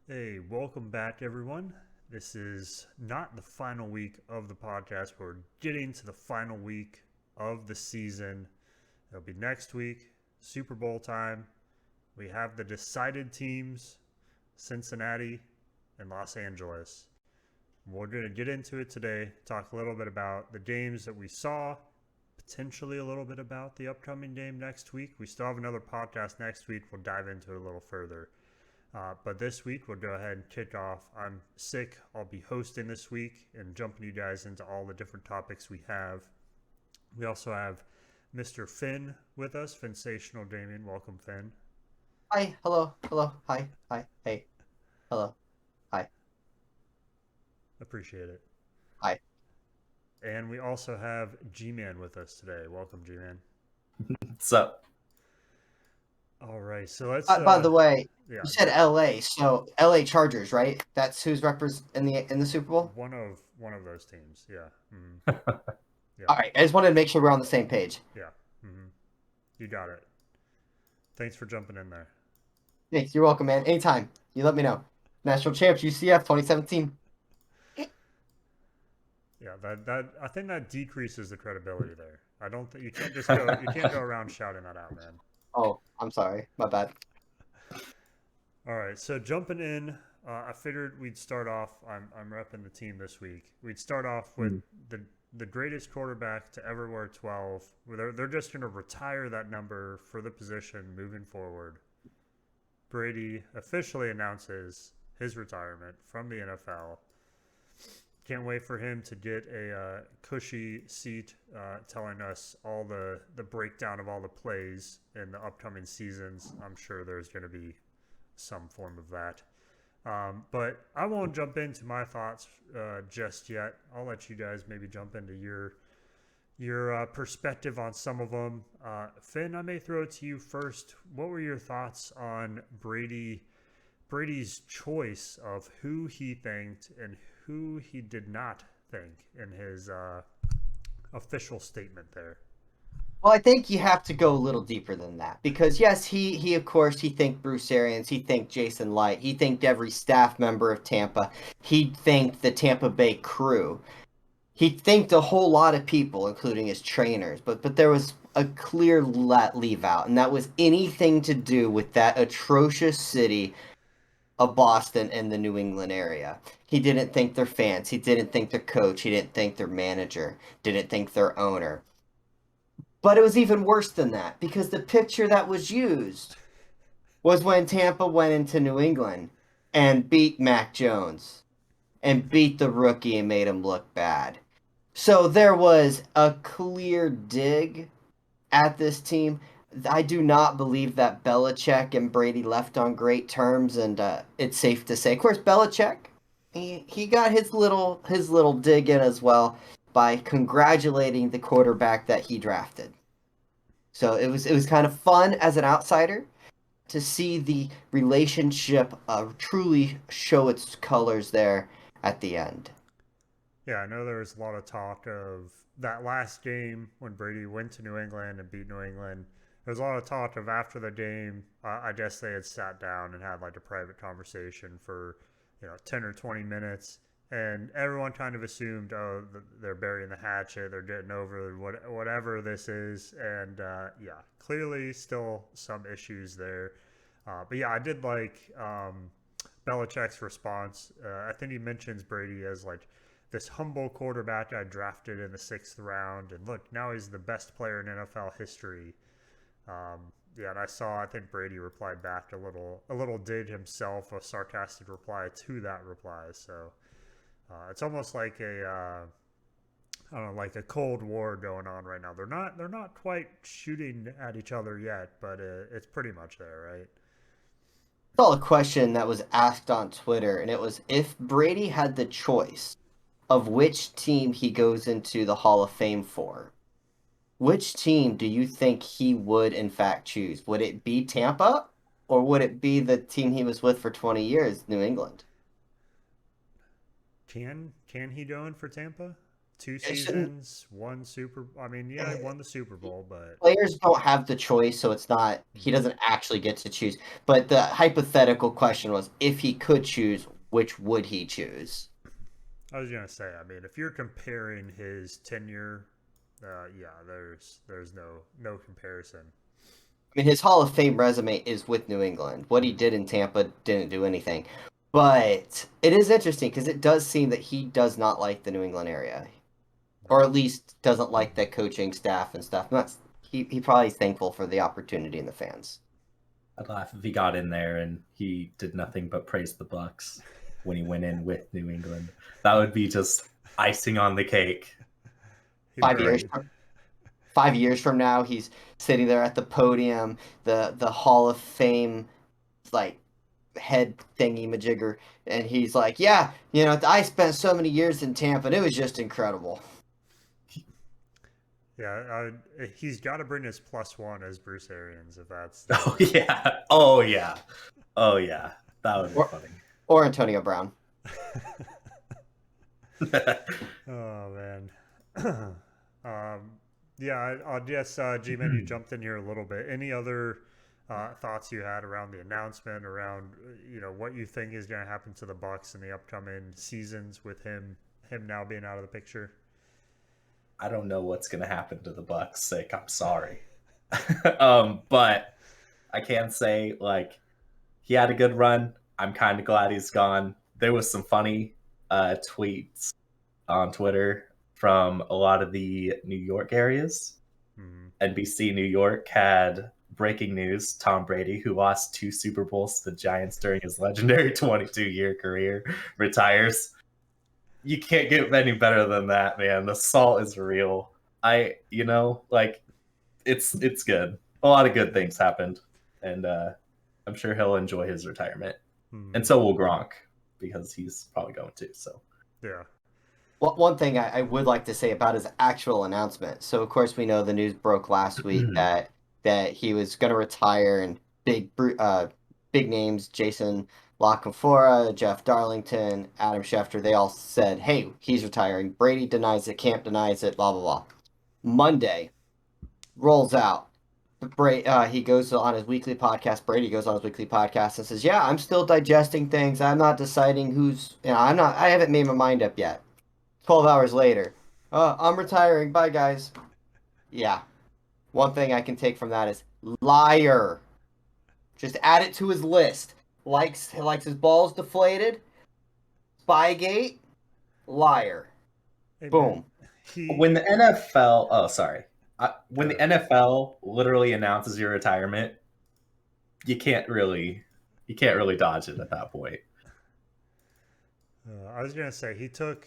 Hey, welcome back, everyone. This is not the final week of the podcast. We're getting to the final week of the season. It'll be next week, Super Bowl time. We have the decided teams, Cincinnati and Los Angeles. We're going to get into it today, talk a little bit about the games that we saw, potentially a little bit about the upcoming game next week. We still have another podcast next week. We'll dive into it a little further. But this week, we'll go ahead and kick off. I'm sick. I'll be hosting this week and jumping you guys into all the different topics we have. We also have Mr. Finn with us, Sensational Damien. Welcome, Finn. Hi, hello, hello, hi, hi, hey, hello, hi, Appreciate it. hi. And we also have G Man with us today. Welcome, G Man. So, All right, so let's By the way, yeah, you said L.A., so L.A. Chargers, right? That's who's in the Super Bowl. one of those teams. Yeah. Yeah. All right, I just wanted to make sure we're on the same page. Yeah. hmm You got it. Thanks for jumping in there. Thanks, you're welcome, man. Anytime, you let me know. National champs, UCF, 2017. Yeah, that I think that decreases the credibility there. I don't think you can't go around shouting that out, man. Oh, I'm sorry, my bad. All right, so jumping in, I figured we'd start off. I'm repping the team this week. We'd start off with the greatest quarterback to ever wear 12. They're just going to retire that number for the position moving forward. Brady officially announces his retirement from the NFL. Can't wait for him to get a cushy seat telling us all the breakdown of all the plays in the upcoming seasons. I'm sure there's going to be some form of that. But I won't jump into my thoughts just yet. I'll let you guys maybe jump into your perspective on some of them. Finn, I may throw it to you first. What were your thoughts on Brady's choice of who he thanked and who he did not thank in his official statement there? Well, I think you have to go a little deeper than that because yes, he of course he thanked Bruce Arians, he thanked Jason Light, he thanked every staff member of Tampa, he thanked the Tampa Bay crew. He thanked a whole lot of people, including his trainers, but there was a clear leave out, and that was anything to do with that atrocious city of Boston and the New England area. He didn't thank their fans. He didn't thank their coach. He didn't thank their manager. Didn't thank their owner. But it was even worse than that because the picture that was used was when Tampa went into New England and beat Mac Jones and beat the rookie and made him look bad. So there was a clear dig at this team. I do not believe that Belichick and Brady left on great terms, and it's safe to say, of course, Belichick he got his little dig in as well by congratulating the quarterback that he drafted. So it was kind of fun as an outsider to see the relationship truly show its colors there at the end. Yeah, I know there was a lot of talk of that last game when Brady went to New England and beat New England. There was a lot of talk of after the game. I guess they had sat down and had like a private conversation for 10 or 20 minutes, and everyone kind of assumed, oh, they're burying the hatchet, they're getting over whatever this is, and yeah, clearly still some issues there. But yeah, I did like Belichick's response. I think he mentions Brady as like this humble quarterback I drafted in the sixth round, and look, now he's the best player in NFL history. Yeah, and I think Brady replied back a little dig himself, a sarcastic reply to that reply. So it's almost like I don't know, like a Cold War going on right now. They're not quite shooting at each other yet, but it's pretty much there, right? Saw a question that was asked on Twitter, and it was if Brady had the choice of which team he goes into the Hall of Fame for, which team do you think he would in fact choose? Would it be Tampa or would it be the team he was with for 20 years, New England? Can he go in for Tampa? 2 It shouldn't. seasons, one Super. I mean, yeah, he won the Super Bowl, but Players don't have the choice, so it's not. He Mhm. doesn't actually get to choose. But the hypothetical question was, if he could choose, which would he choose? I was gonna say. I mean, if you're comparing his tenure, yeah, there's no comparison. I mean, his Hall of Fame resume is with New England. What he Mhm. did in Tampa didn't do anything. But it is interesting because it does seem that he does not like the New England area, or at least doesn't like the coaching staff and stuff. Not, he probably is thankful for the opportunity and the fans. I'd laugh if he got in there and he did nothing but praise the Bucks when he went in with New England. That would be just icing on the cake. He Five better. years, 5 years from now, he's sitting there at the podium, the Hall of Fame like head thingy majigger, and he's like, "Yeah, I spent so many years in Tampa, and it was just incredible." Yeah, he's got to bring his +1 as Bruce Arians if that's. Oh yeah. Oh yeah. Oh yeah. That would be Or funny. or Antonio Brown. Oh man. um, yeah, I'll guess G-Man, you jumped in here a little bit. Any other thoughts you had around the announcement, around what you think is going to happen to the Bucks in the upcoming seasons with him now being out of the picture? I don't know what's gonna happen to the Bucks. Sick. I'm sorry. But I can say like he had a good run. I'm kind of glad he's gone. There was some funny tweets on Twitter from a lot of the New York areas. Hmm. NBC New York had breaking news: Tom Brady, who lost 2 Super Bowls to the Giants during his legendary 22-year career, retires. You can't get any better than that, man. The salt is real. Like it's good. A lot of good things happened, and I'm sure he'll enjoy his retirement, Hmm. and so will Gronk because he's probably going to. So Yeah. Well, one thing I would like to say about his actual announcement. So, of course, we know the news broke last week that he was going to retire, and big names, Jason La Canfora, Jeff Darlington, Adam Schefter, they all said, "Hey, he's retiring." Brady denies it, Camp denies it, blah blah blah. Monday rolls out. He goes on his weekly podcast. Brady goes on his weekly podcast and says, "Yeah, I'm still digesting things. I'm not deciding who's. I'm not. I haven't made my mind up yet." 12 hours later, I'm retiring. Bye, guys. Yeah. One thing I can take from that is liar. Just add it to his list. Likes his balls deflated. Spygate. Liar. Hey man, Boom. when he. the NFL, oh sorry, when Go the ahead. NFL literally announces your retirement, you can't really dodge it at that point. I was gonna say he took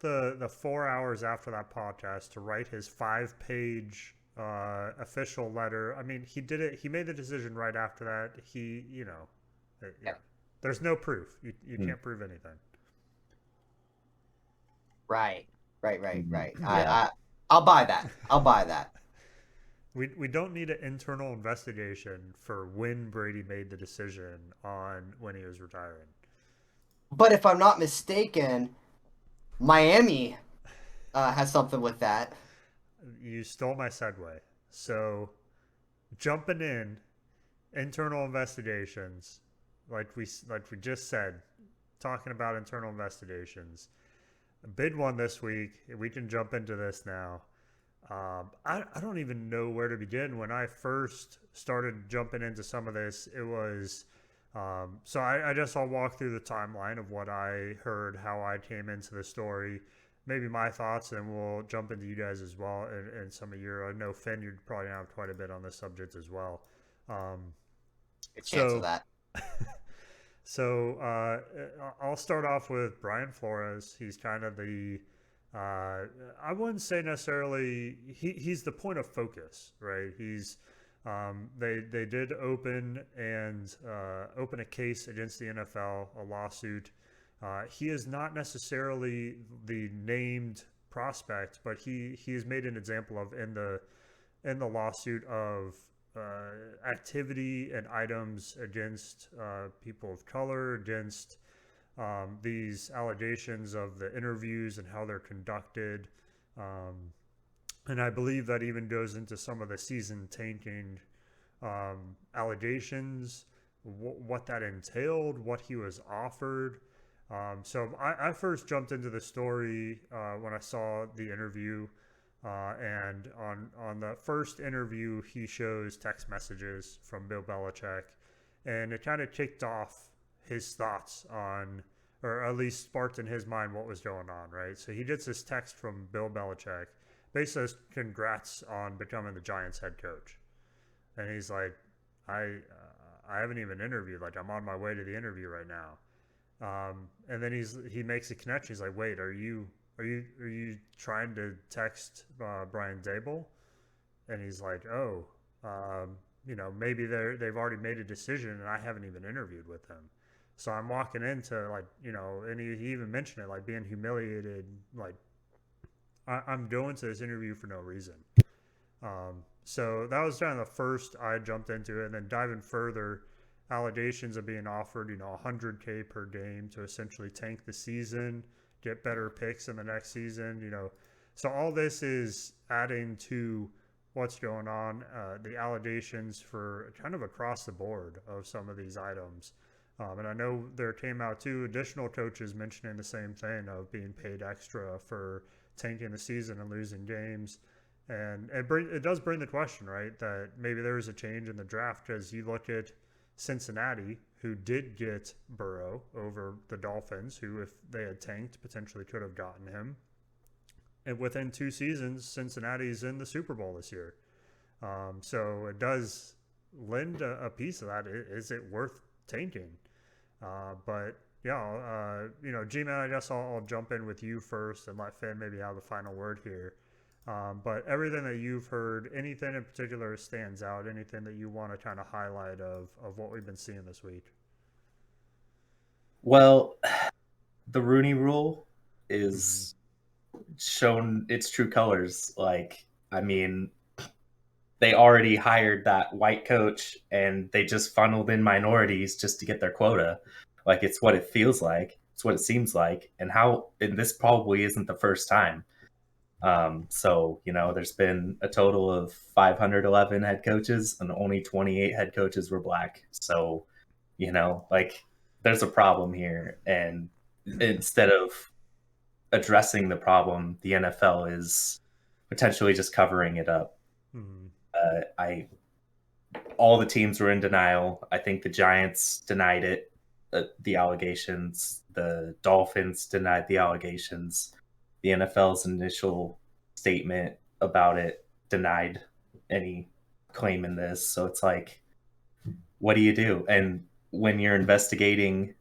the 4 hours after that podcast to write his 5-page official letter. I mean, he did it. He made the decision right after that. Yeah. There's no proof. You Hmm. can't prove anything. Right. Right. Yeah. I'll buy that. I'll buy that. We don't need an internal investigation for when Brady made the decision on when he was retiring. But if I'm not mistaken, Miami has something with that. You stole my segue. So jumping in, internal investigations, like we just said, talking about internal investigations. A big one this week. We can jump into this now. I don't even know where to begin. When I first started jumping into some of this, it was so I guess I'll walk through the timeline of what I heard, how I came into the story, maybe my thoughts, and we'll jump into you guys as well, and some of your. I know Finn, you'd probably have quite a bit on this subject as well. Um, Good chance of so that. so I'll start off with Brian Flores. He's kind of the I wouldn't say necessarily he's the point of focus, right? They did open a case against the NFL, a lawsuit. He is not necessarily the named prospect, but he has made an example of in the lawsuit of activity and items against people of color, against these allegations of the interviews and how they're conducted. Um, and I believe that even goes into some of the season tanking allegations, what that entailed, what he was offered. So I first jumped into the story when I saw the interview. And on the first interview, he shows text messages from Bill Belichick, and it kind of kicked off his thoughts on, or at least sparked in his mind what was going on, right? So he gets this text from Bill Belichick, basically says, "Congrats on becoming the Giants head coach," and he's like, I haven't even interviewed. Like, I'm on my way to the interview right now." And then he makes a connection. He's like, "Wait, are you trying to text Brian Dable?" And he's like, "Oh, maybe they've already made a decision, and I haven't even interviewed with them." So I'm walking into, like, and he even mentioned it, like, being humiliated. Like, I'm going to this interview for no reason. So that was kind of the first I jumped into it, and then diving further, allegations of being offered, 100K per game to essentially tank the season, get better picks in the next season. So all this is adding to what's going on, the allegations for kind of across the board of some of these items. And I know there came out two additional coaches mentioning the same thing of being paid extra for tanking the season and losing games. And it does bring the question, right, that maybe there is a change in the draft, because you look at Cincinnati, who did get Burrow over the Dolphins, who, if they had tanked, potentially could have gotten him. And within 2 seasons, Cincinnati's in the Super Bowl this year. So it does lend a piece of that. Is it worth tanking? But yeah, G-Man, I guess I'll jump in with you first and let Finn maybe have the final word here. But everything that you've heard, anything in particular stands out? Anything that you want to kind of highlight of what we've been seeing this week? Well, the Rooney Rule is shown its true colors. Like, I mean, they already hired that white coach, and they just funneled in minorities just to get their quota. Like, it's what it feels like. It's what it seems like. And this probably isn't the first time. So, there's been a total of 511 head coaches, and only 28 head coaches were black. So, like, there's a problem here. And instead of addressing the problem, the NFL is potentially just covering it up. Mm-hmm. All the teams were in denial. I think the Giants denied it, the allegations. The Dolphins denied the allegations. The NFL's initial statement about it denied any claim in this. So it's like, what do you do? And when you're investigating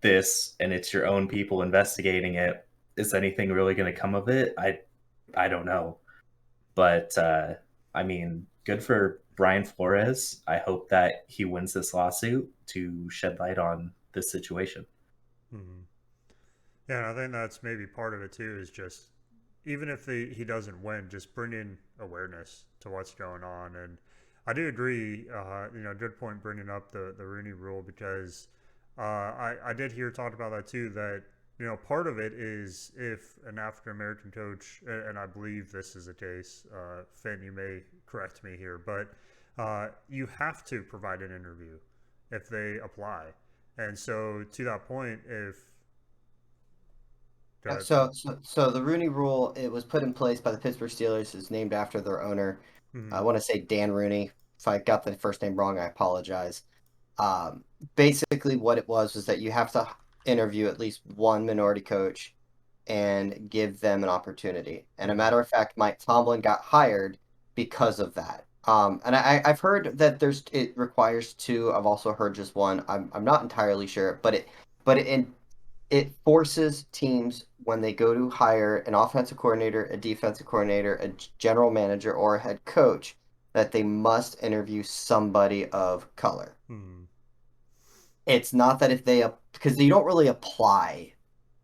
this and it's your own people investigating it, is anything really going to come of it? I don't know. But I mean, good for Brian Flores. I hope that he wins this lawsuit to shed light on this situation. Mm-hmm. Yeah, and I think that's maybe part of it too, is just, even if he doesn't win, just bringing awareness to what's going on. And I do agree, good point bringing up the Rooney Rule, because I did hear talked about that too, that, part of it is if an African American coach, and I believe this is the case, Finn, you may correct me here, but you have to provide an interview if they apply. And so, to that point, if So the Rooney Rule, it was put in place by the Pittsburgh Steelers. It's named after their owner. I mm-hmm. want to say Dan Rooney. If I got the first name wrong, I apologize. Um, Basically, what it was that you have to interview at least one minority coach and give them an opportunity. And a Mm-hmm. matter of fact, Mike Tomlin got hired because of that. And I've heard that it requires two. I've also heard just one. I'm not entirely sure, but it forces teams, when they go to hire an offensive coordinator, a defensive coordinator, a general manager, or a head coach, that they must interview somebody of color. Mm-hmm. It's not that if they, because you don't really apply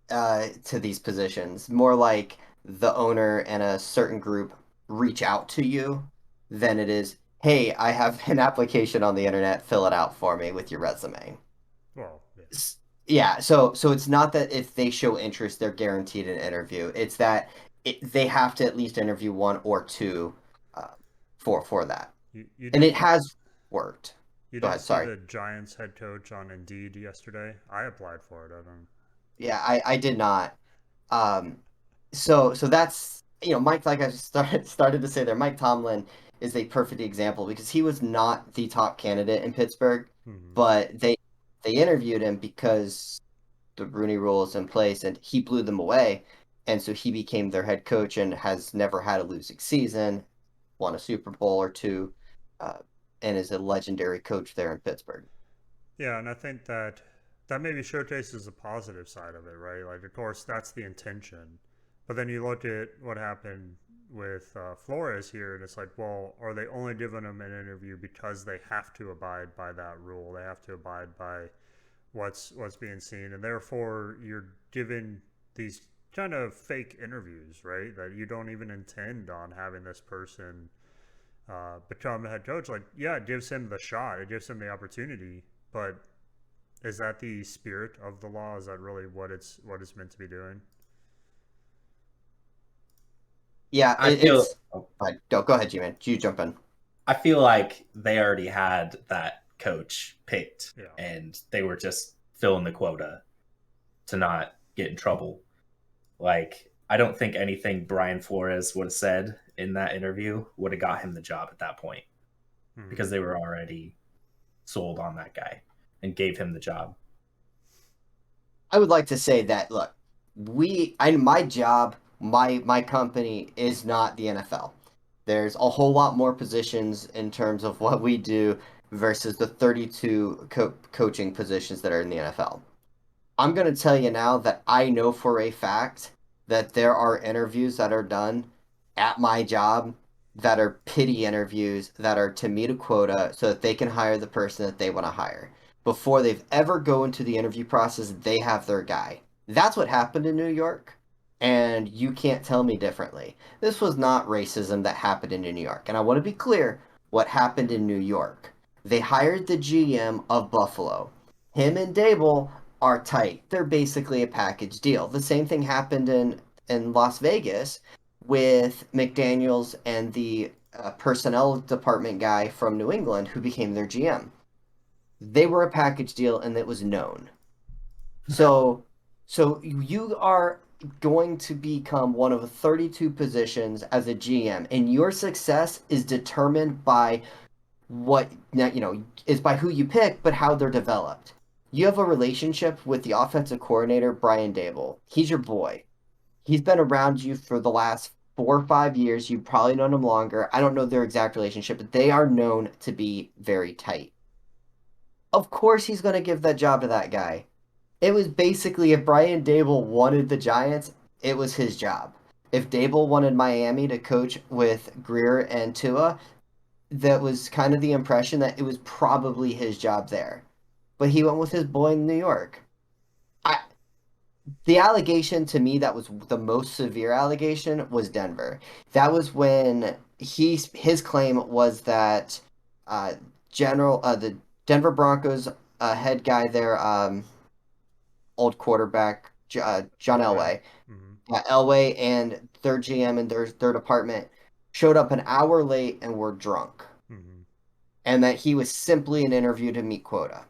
to these positions, more like the owner and a certain group reach out to you than it is, hey, I have an application on the internet, fill it out for me with your resume. Well, yeah. Yeah, so it's not that if they show interest, they're guaranteed an interview. It's that they have to at least interview one or two uh, for that, You and it didn't has worked. you Go didn't ahead. see Sorry. the Giants head coach on Indeed yesterday? I applied for it. I don't. Yeah, I did not. Um, so that's Mike. Like I started to say there, Mike Tomlin is a perfect example because he was not the top candidate in Pittsburgh, Hmm. but they interviewed him because the Rooney Rule is in place, and he blew them away. And so he became their head coach and has never had a losing season, won a Super Bowl or two, uh, and is a legendary coach there in Pittsburgh. Yeah, and I think that that maybe showcases the positive side of it, right? Like, of course, that's the intention. But then you look at what happened with Flores here, and it's like, well, are they only giving him an interview because they have to abide by that rule? They have to abide by what's being seen, and therefore you're given these kind of fake interviews, right? That you don't even intend on having this person become a head coach. Like, yeah, it gives him the shot, it gives him the opportunity, but is that the spirit of the law? Is that really what it's meant to be doing? Yeah, I feel it's. Go ahead, G-Man. You jump in. I feel like they already had that coach picked, Yeah. and they were just filling the quota to not get in trouble. Like, I don't think anything Brian Flores would have said in that interview would have got him the job at that point, Hmm. because they were already sold on that guy and gave him the job. I would like to say that look, my job, my company is not the NFL. There's a whole lot more positions in terms of what we do versus the 32 coaching positions that are in the NFL. I'm going to tell you now that I know for a fact that there are interviews that are done at my job that are pity interviews that are to meet a quota so that they can hire the person that they want to hire. Before they've ever go into the interview process, they have their guy. That's what happened in New York, and you can't tell me differently. This was not racism that happened in New York. And I want to be clear what happened in New York. They hired the GM of Buffalo. Him and Dable are tight. They're basically a package deal. The same thing happened in Las Vegas with McDaniels and the personnel department guy from New England who became their GM. They were a package deal and it was known. So so you are going to become one of 32 positions as a GM, and your success is determined by what is by who you pick, but how they're developed. You have a relationship with the offensive coordinator, Brian Dable. He's your boy. He's been around you for the last 4 or 5 years. You've probably known him longer. I don't know their exact relationship, but they are known to be very tight. Of course, he's going to give that job to that guy. It was basically if Brian Dable wanted the Giants, it was his job. If Dable wanted Miami to coach with Greer and Tua, that was kind of the impression that it was probably his job there. But he went with his boy in New York. I The allegation to me that was the most severe allegation was Denver. That was when his claim was that uh, the Denver Broncos head guy there, old quarterback John Elway. Elway, Hmm. Elway and their GM and their department showed up an hour late and were drunk, Hmm. and that he was simply an interview to meet quota.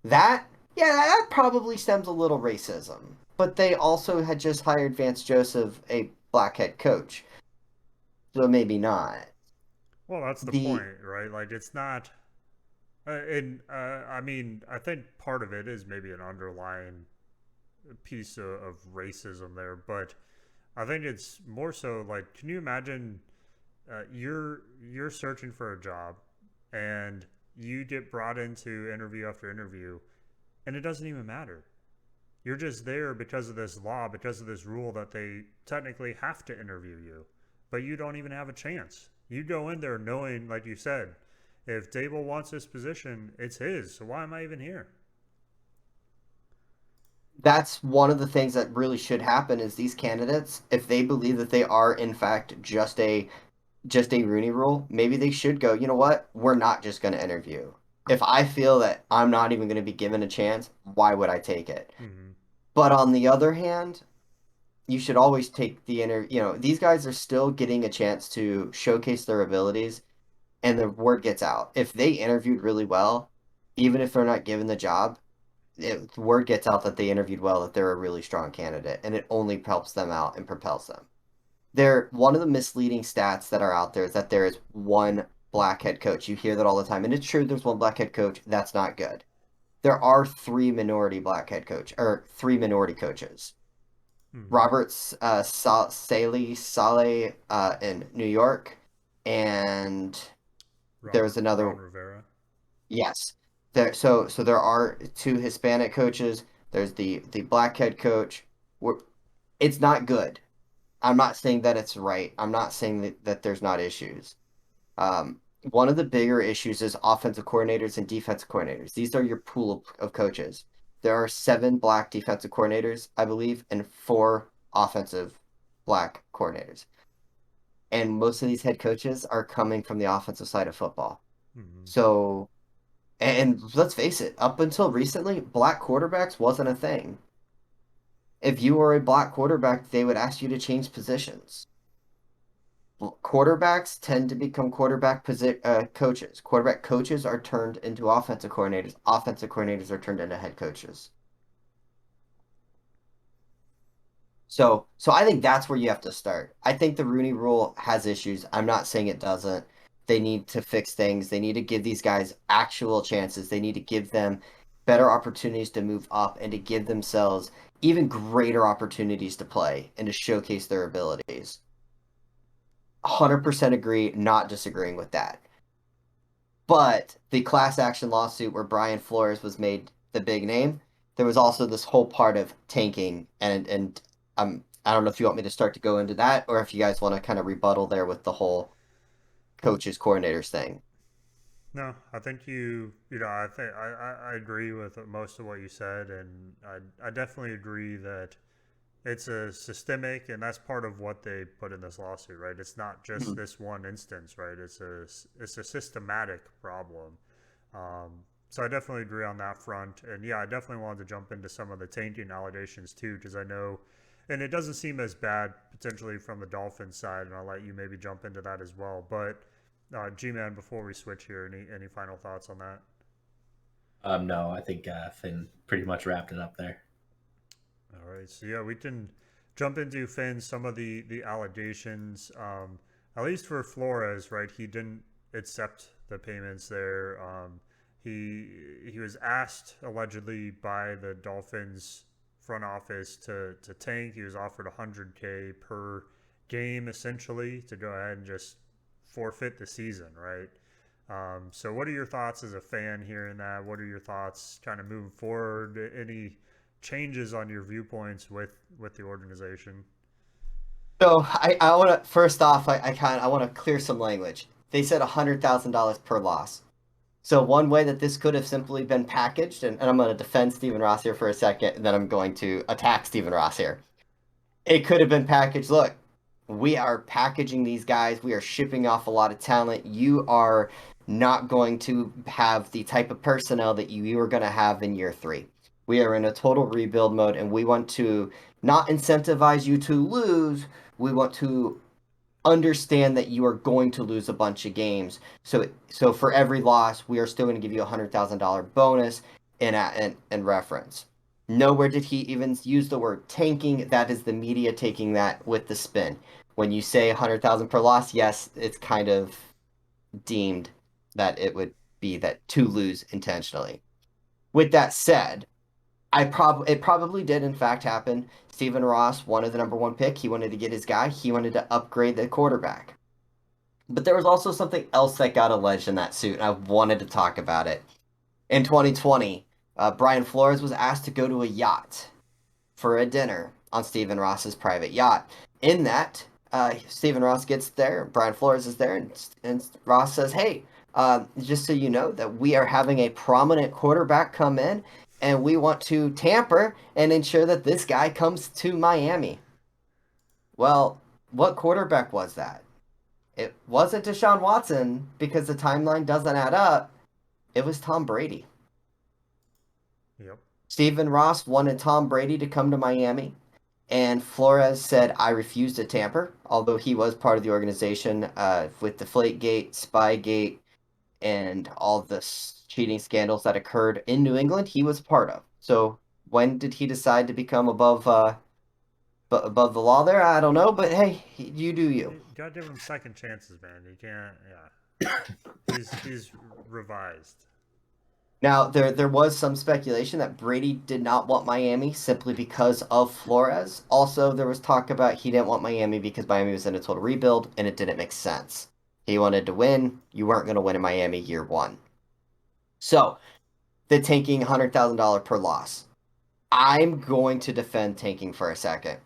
That, yeah, that probably stems a little racism. But they also had just hired Vance Joseph, a black head coach, so maybe not. Well, that's the The point, right? Like, it's not. And I mean, I think part of it is maybe an underlying piece of racism there, but I think it's more so like, can you imagine you're searching for a job, and you get brought into interview after interview, and it doesn't even matter. You're just there because of this law, because of this rule that they technically have to interview you, but you don't even have a chance. You go in there knowing, like you said, if Dable wants this position, it's his. So why am I even here? That's one of the things that really should happen is these candidates, if they believe that they are in fact just a Rooney Rule, maybe they should go. You know what? We're not just going to interview. If I feel that I'm not even going to be given a chance, why would I take it? Mm-hmm. But on the other hand, you should always take the you know, these guys are still getting a chance to showcase their abilities and the word gets out. If they interviewed really well, even if they're not given the job, the word gets out that they interviewed well, that they're a really strong candidate, and it only helps them out and propels them. One of the misleading stats that are out there is that there is one black head coach. You hear that all the time, and it's true. There's one black head coach. That's not good. There are three minority coaches. Mm-hmm. Roberts Saleh in New York, and there was Ron another. Rivera. Yes, so there are two Hispanic coaches. There's the black head coach. We're, it's not good. I'm not saying that it's right. I'm not saying that there's not issues. One of the bigger issues is offensive coordinators and defensive coordinators. These are your pool of coaches. There are seven black defensive coordinators, I believe, and four offensive black coordinators. And most of these head coaches are coming from the offensive side of football. Mm-hmm. So, and let's face it, up until recently, black quarterbacks wasn't a thing. If you were a black quarterback, they would ask you to change positions. Quarterbacks tend to become coaches. Quarterback coaches are turned into offensive coordinators. Offensive coordinators are turned into head coaches. So I think that's where you have to start. I think the Rooney Rule has issues. I'm not saying it doesn't. They need to fix things. They need to give these guys actual chances. They need to give them better opportunities to move up and to give themselves even greater opportunities to play and to showcase their abilities. 100% agree, not disagreeing with that. But the class action lawsuit where Brian Flores was made the big name, there was also this whole part of tanking, and I don't know if you want me to start to go into that or if you guys want to kind of rebuttal there with the whole coaches coordinators thing. No, I think I think I agree with most of what you said, and I definitely agree that it's a systemic, and that's part of what they put in this lawsuit, right? It's not just Mhm. this one instance, right? It's a systematic problem. So I definitely agree on that front, and yeah, I definitely wanted to jump into some of the tainting allegations too, because I know, and it doesn't seem as bad potentially from the Dolphins side, and I'll let you maybe jump into that as well. But G-Man, before we switch here, any final thoughts on that? No, I think Finn pretty much wrapped it up there. All right, so yeah, we can jump into Finn some of the allegations. At least for Flores, right? He didn't accept the payments there. He was asked allegedly by the Dolphins front office to tank. He was offered 100K per game essentially to go ahead and just forfeit the season, right? So, what are your thoughts as a fan hearing that? What are your thoughts kind of moving forward? Any changes on your viewpoints with the organization? So I want to first off I want to clear some language. They said $100,000 per loss. So one way that this could have simply been packaged, and I'm going to defend Stephen Ross here for a second, and then I'm going to attack Stephen Ross here. It could have been packaged. Look, we are packaging these guys. We are shipping off a lot of talent. You are not going to have the type of personnel that you are going to have in year three. We are in a total rebuild mode, and we want to not incentivize you to lose. We want to understand that you are going to lose a bunch of games. So for every loss, we are still going to give you $100,000 bonus in reference. Nowhere did he even use the word tanking. That is the media taking that with the spin. When you say 100,000 per loss, yes, it's kind of deemed that it would be that to lose intentionally. With that said, it probably did in fact happen. Stephen Ross wanted the number one pick. He wanted to get his guy. He wanted to upgrade the quarterback. But there was also something else that got alleged in that suit, and I wanted to talk about it. In 2020, Brian Flores was asked to go to a yacht for a dinner on Stephen Ross's private yacht. In that, Stephen Ross gets there, Brian Flores is there, and Ross says, "Hey, just so you know that we are having a prominent quarterback come in, and we want to tamper and ensure that this guy comes to Miami." Well, what quarterback was that? It wasn't Deshaun Watson because the timeline doesn't add up. It was Tom Brady. Yep. Stephen Ross wanted Tom Brady to come to Miami, and Flores said, I refuse to tamper, although he was part of the organization with Deflategate, Spygate, and all the cheating scandals that occurred in New England, he was part of. So when did he decide to become above the law there? I don't know, but hey, you do you. You gotta give him second chances, man. You can't. Yeah. He's revised. Now, there was some speculation that Brady did not want Miami simply because of Flores. Also, there was talk about he didn't want Miami because Miami was in a total rebuild and it didn't make sense. He wanted to win. You weren't going to win in Miami year one. So, the tanking $100,000 per loss. I'm going to defend tanking for a second.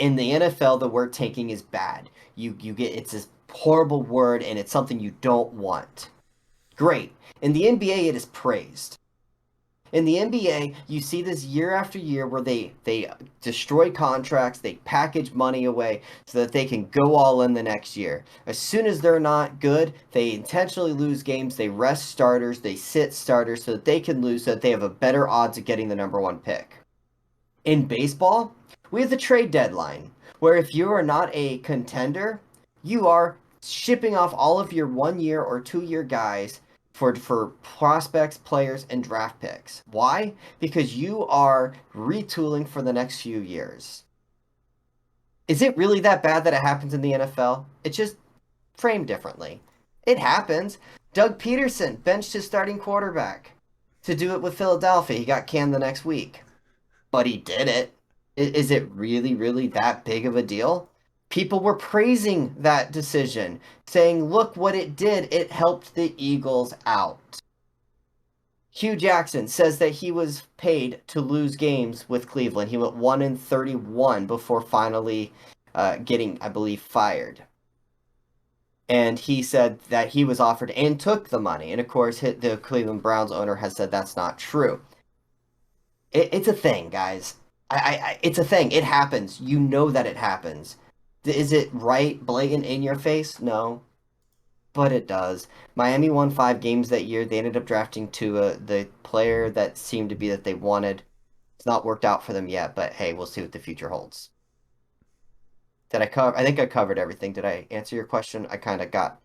In the NFL, the word tanking is bad. You get it's this horrible word and it's something you don't want. Great. In the NBA, it is praised. In the NBA, you see this year after year where they destroy contracts, they package money away so that they can go all in the next year. As soon as they're not good, they intentionally lose games, they rest starters, they sit starters so that they can lose so that they have a better odds of getting the number one pick. In baseball, we have the trade deadline, where if you are not a contender, you are shipping off all of your 1 year or 2 year guys for prospects, players, and draft picks. Why? Because you are retooling for the next few years. Is it really that bad that it happens in the NFL? It's just framed differently. It happens. Doug Pederson benched his starting quarterback to do it with Philadelphia. He got canned the next week, but he did it. Is it really, really that big of a deal? People were praising that decision, saying, look what it did. It helped the Eagles out. Hugh Jackson says that he was paid to lose games with Cleveland. He went 1-31 before finally getting, I believe, fired. And he said that he was offered and took the money. And of course, the Cleveland Browns owner has said that's not true. It's a thing, guys. It's a thing. It happens. You know that it happens. Is it right, blatant, in your face? No, but it does. Miami won 5 games that year. They ended up drafting the player that seemed to be that they wanted. It's not worked out for them yet, but hey, we'll see what the future holds. Did I cover? I think I covered everything. Did I answer your question? I kind of got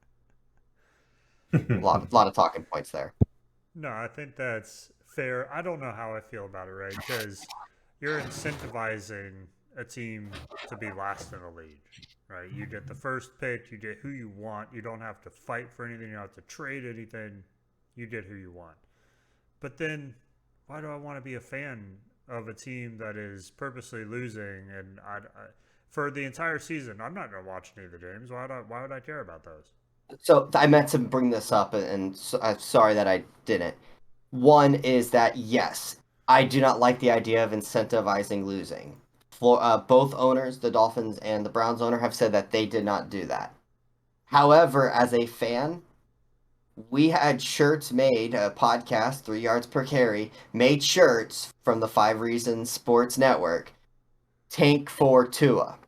a lot of talking points there. No, I think that's fair. I don't know how I feel about it, right? Because you're incentivizing a team to be last in the league, right? You get the first pick, you get who you want. You don't have to fight for anything, you don't have to trade anything. You get who you want. But then, why do I want to be a fan of a team that is purposely losing and for the entire season? I'm not going to watch any of the games. Why would I care about those? So I meant to bring this up, and so, I'm sorry that I didn't. One is that yes, I do not like the idea of incentivizing losing. Both owners, the Dolphins and the Browns owner, have said that they did not do that. However, as a fan, we had shirts made, a podcast, 3 yards per carry, made shirts from the Five Reasons Sports Network, tank for Tua.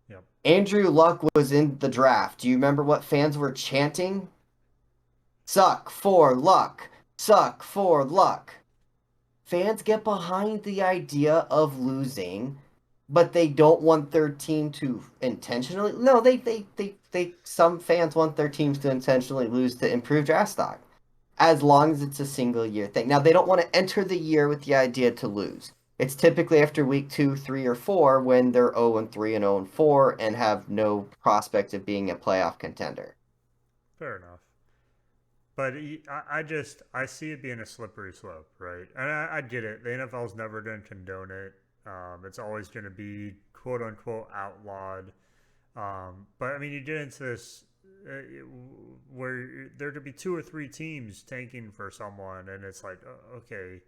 Yep. Andrew Luck was in the draft. Do you remember what fans were chanting? Suck for Luck. Suck for Luck. Fans get behind the idea of losing, but they don't want their team to intentionally. No, they some fans want their teams to intentionally lose to improve draft stock, as long as it's a single year thing. Now they don't want to enter the year with the idea to lose. It's typically after week 2, 3, or 4 when they're 0-3 and 0-4 and have no prospect of being a playoff contender. Fair enough. But I see it being a slippery slope, right? And I get it. The NFL's never going to condone it. It's always going to be quote unquote outlawed. But I mean, you get into this where there could be 2 or 3 teams tanking for someone, and it's like, okay,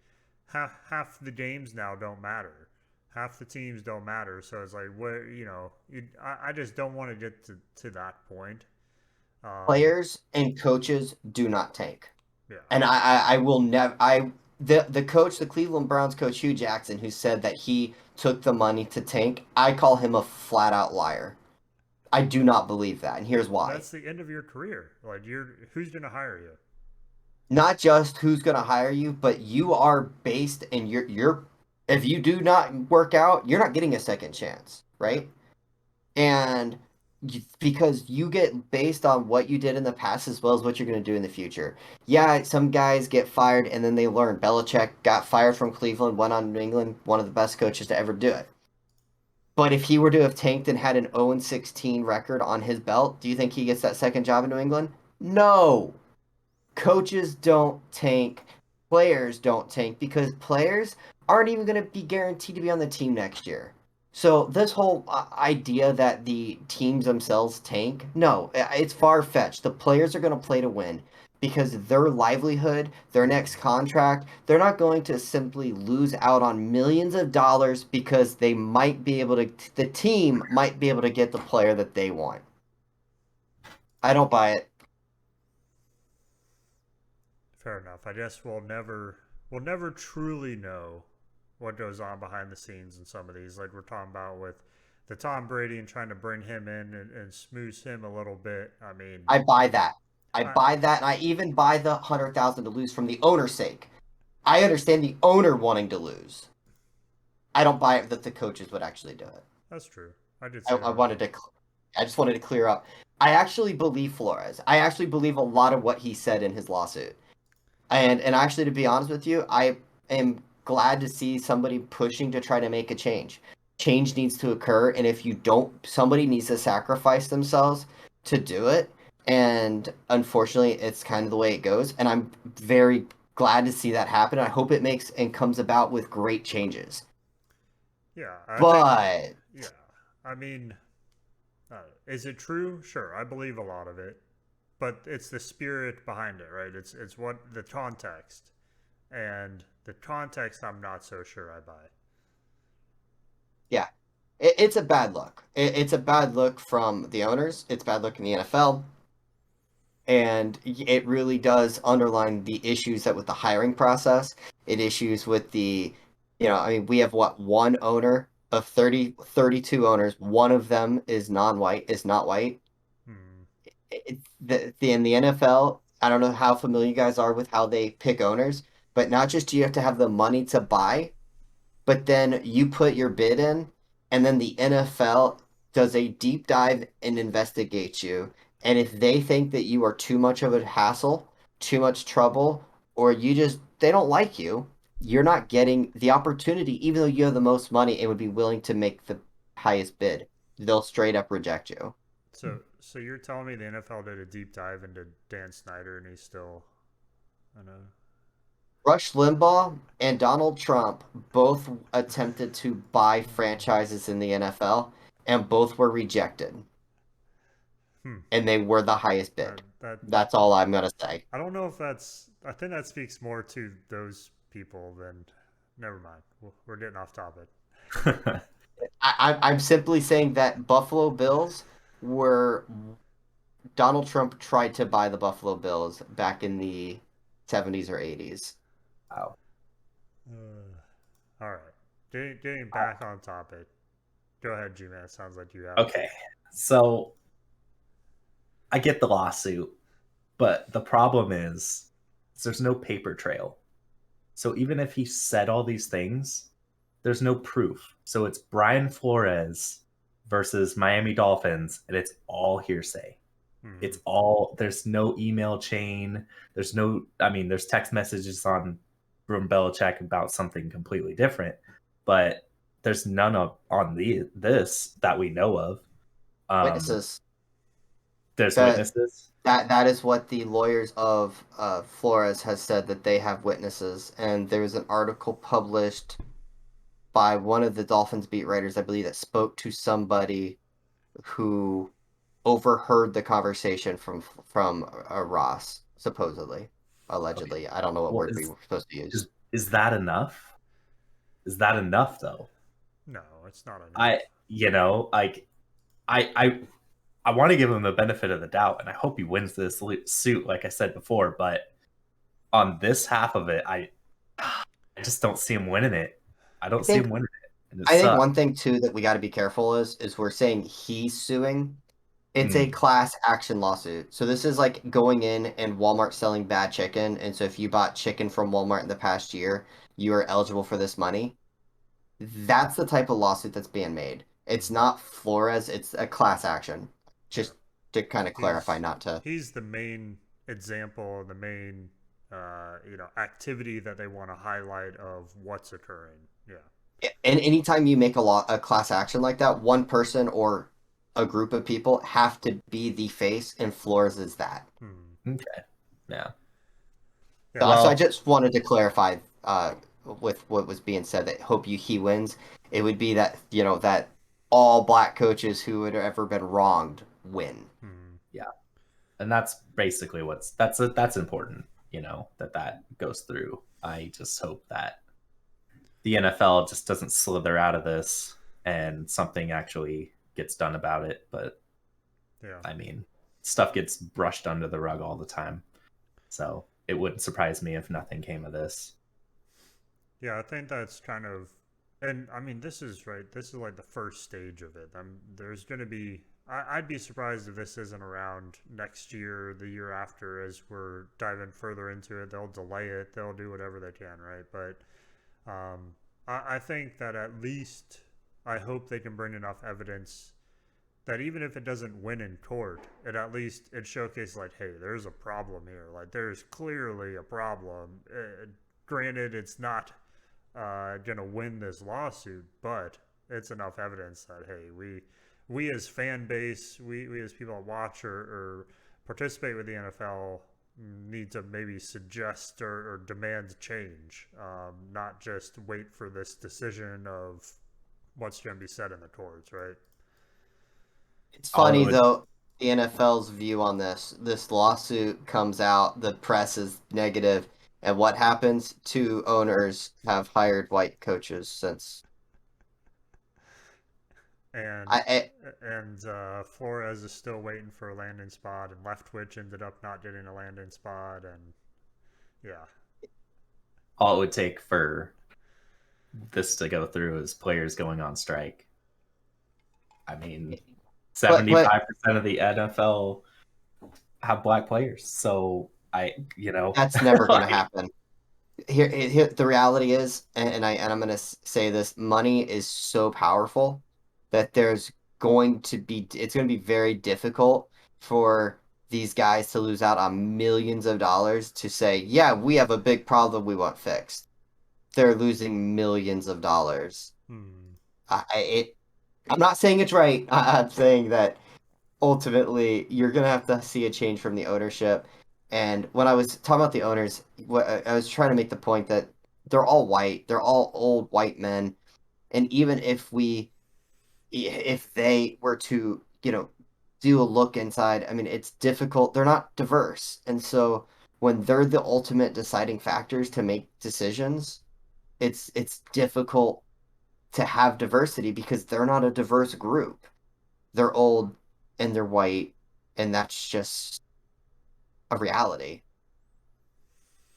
half the games now don't matter. Half the teams don't matter. So it's like, I just don't want to get to that point. Players and coaches do not tank. Yeah. And I will never the coach, the Cleveland Browns coach Hugh Jackson, who said that he took the money to tank, I call him a flat out liar. I do not believe that, and here's why. That's the end of your career. Like, who's going to hire you? not just who's going to hire you, but you are based and you're if you do not work out, you're not getting a second chance, Yeah. right? And because you get based on what you did in the past as well as what you're going to do in the future. Yeah, some guys get fired and then they learn. Belichick got fired from Cleveland, went on to New England, one of the best coaches to ever do it. But if he were to have tanked and had an 0-16 record on his belt, do you think he gets that second job in New England? No. Coaches don't tank, players don't tank because players aren't even going to be guaranteed to be on the team next year. So this whole idea that the teams themselves tank, no, it's far fetched. The players are going to play to win because their livelihood, their next contract, they're not going to simply lose out on millions of dollars because they might be able to, the team might be able to get the player that they want. I don't buy it. Fair enough. I guess we'll never truly know what goes on behind the scenes in some of these, like we're talking about with the Tom Brady and trying to bring him in and smooth him a little bit. I mean, I buy that. I I, buy that, and I even buy the 100,000 to lose from the owner's sake. I understand the owner wanting to lose. I don't buy it that the coaches would actually do it. that's true. I did I, see I that. wanted to, I just wanted to clear up. I actually believe Flores. I actually believe a lot of what he said in his lawsuit. And actually, to be honest with you, I am glad to see somebody pushing to try to make a change. Change needs to occur, and if you don't, somebody needs to sacrifice themselves to do it. And unfortunately, it's kind of the way it goes. And I'm very glad to see that happen. I hope it makes and comes about with great changes. Yeah, I think. But Yeah, I mean, is it true? Sure, I believe a lot of it, but it's the spirit behind it, right? It's what the context, and the context I'm not so sure I buy. yeah, it's a bad look. It's a bad look from the owners. It's bad look in the NFL. And it really does underline the issues that with the hiring process, it issues with the, I mean, we have what, one owner of 32 owners, one of them is non-white, is not white. Hmm. In the NFL, I don't know how familiar you guys are with how they pick owners, but not just do you have to have the money to buy, but then you put your bid in, and then the NFL does a deep dive and investigates you. And if they think that you are too much of a hassle, too much trouble, or they don't like you, you're not getting the opportunity, even though you have the most money and would be willing to make the highest bid. They'll straight up reject you. So you're telling me the NFL did a deep dive into Dan Snyder and he's still, I know. Rush Limbaugh and Donald Trump both attempted to buy franchises in the NFL, and both were rejected. Hmm. And they were the highest That bid. that That's all I'm gonna say. I don't know if that's. I think that speaks more to those people than. Never mind. We're getting off topic. I'm simply saying that Buffalo Bills were Donald Trump tried to buy the Buffalo Bills back in the 70s or 80s. Wow. All right. Getting back on topic. Go ahead, G man. Sounds like you have. Okay. So I get the lawsuit, but the problem is there's no paper trail. So even if he said all these things, there's no proof. So it's Brian Flores versus Miami Dolphins, and it's all hearsay. Hmm. It's all, there's no email chain. There's no, I mean, there's text messages on from Belichick about something completely different, but there's none of on this that we know of. Um, Witnesses. there's That witnesses. that is what the lawyers of Flores has said that they have witnesses. And there was an article published by one of the Dolphins beat writers, I believe, that spoke to somebody who overheard the conversation from Ross, supposedly, Okay. allegedly. I don't know what Well, word we were supposed to use. is that enough? Is that enough though? No, it's not enough. I like I I want to give him the benefit of the doubt, and I hope he wins this suit, like I said before. But on this half of it, I just don't see him winning it. I I don't see think him winning it, and it I think sucks. one thing too that we got to be careful is we're saying he's suing. It's a class action lawsuit. So this is like going in and Walmart selling bad chicken. And so if you bought chicken from Walmart in the past year, you are eligible for this money. That's the type of lawsuit that's being made. It's Mhm. not Flores, it's a class action. Yeah. Just to kind of clarify, not to. He's the main example, the main activity that they want to highlight of what's occurring. Yeah. And anytime you make a class action like that, one person or a group of people have to be the face, and Flores is that. Hmm. Okay. Yeah. Yeah. So I Well, just wanted to clarify with what was being said that hope he wins. It would be that that all black coaches who had ever been wronged win. Hmm. yeah. And that's basically that's important, that goes through. I just hope that the NFL just doesn't slither out of this and something actually gets done about it. But Yeah. I mean, stuff gets brushed under the rug all the time. So it wouldn't surprise me if nothing came of this. Yeah, I think that's kind of, and I mean, this is right. This is like the first stage of it. There's going to be, I'd be surprised if this isn't around next year, the year after, as we're diving further into it. They'll delay it. They'll do whatever they can, right? But I think that at least, I hope they can bring enough evidence that even if it doesn't win in court, it showcases like, hey, there's a problem here. Like, there's clearly a problem. Granted, it's not going to win this lawsuit, but it's enough evidence that hey, we as fan base, we as people that watch or participate with the NFL need to maybe suggest or demand change, not just wait for this decision of what's going to be said in the courts, right? It's All it funny would though, the NFL's view on this lawsuit comes out, the press is negative, and what happens? Two owners have hired white coaches since. And I Flores is still waiting for a landing spot, and Leftwich ended up not getting a landing spot, and yeah, all it would take for this to go through is players going on strike. I mean, but 75% of the NFL have black players. So that's never going to like, happen. Here the reality is, I'm going to say this: money is so powerful that it's going to be very difficult for these guys to lose out on millions of dollars to say, yeah, we have a big problem we want fixed. They're losing millions of dollars. hmm. I'm not saying it's right. I'm saying that ultimately you're gonna have to see a change from the ownership. And when I was talking about the owners, I was trying to make the point that they're all white, they're all old white men, and even if they were to do a look inside, I mean it's difficult. They're not diverse, and so when they're the ultimate deciding factors to make decisions, it's difficult to have diversity because they're not a diverse group. They're old and they're white, and that's just a reality.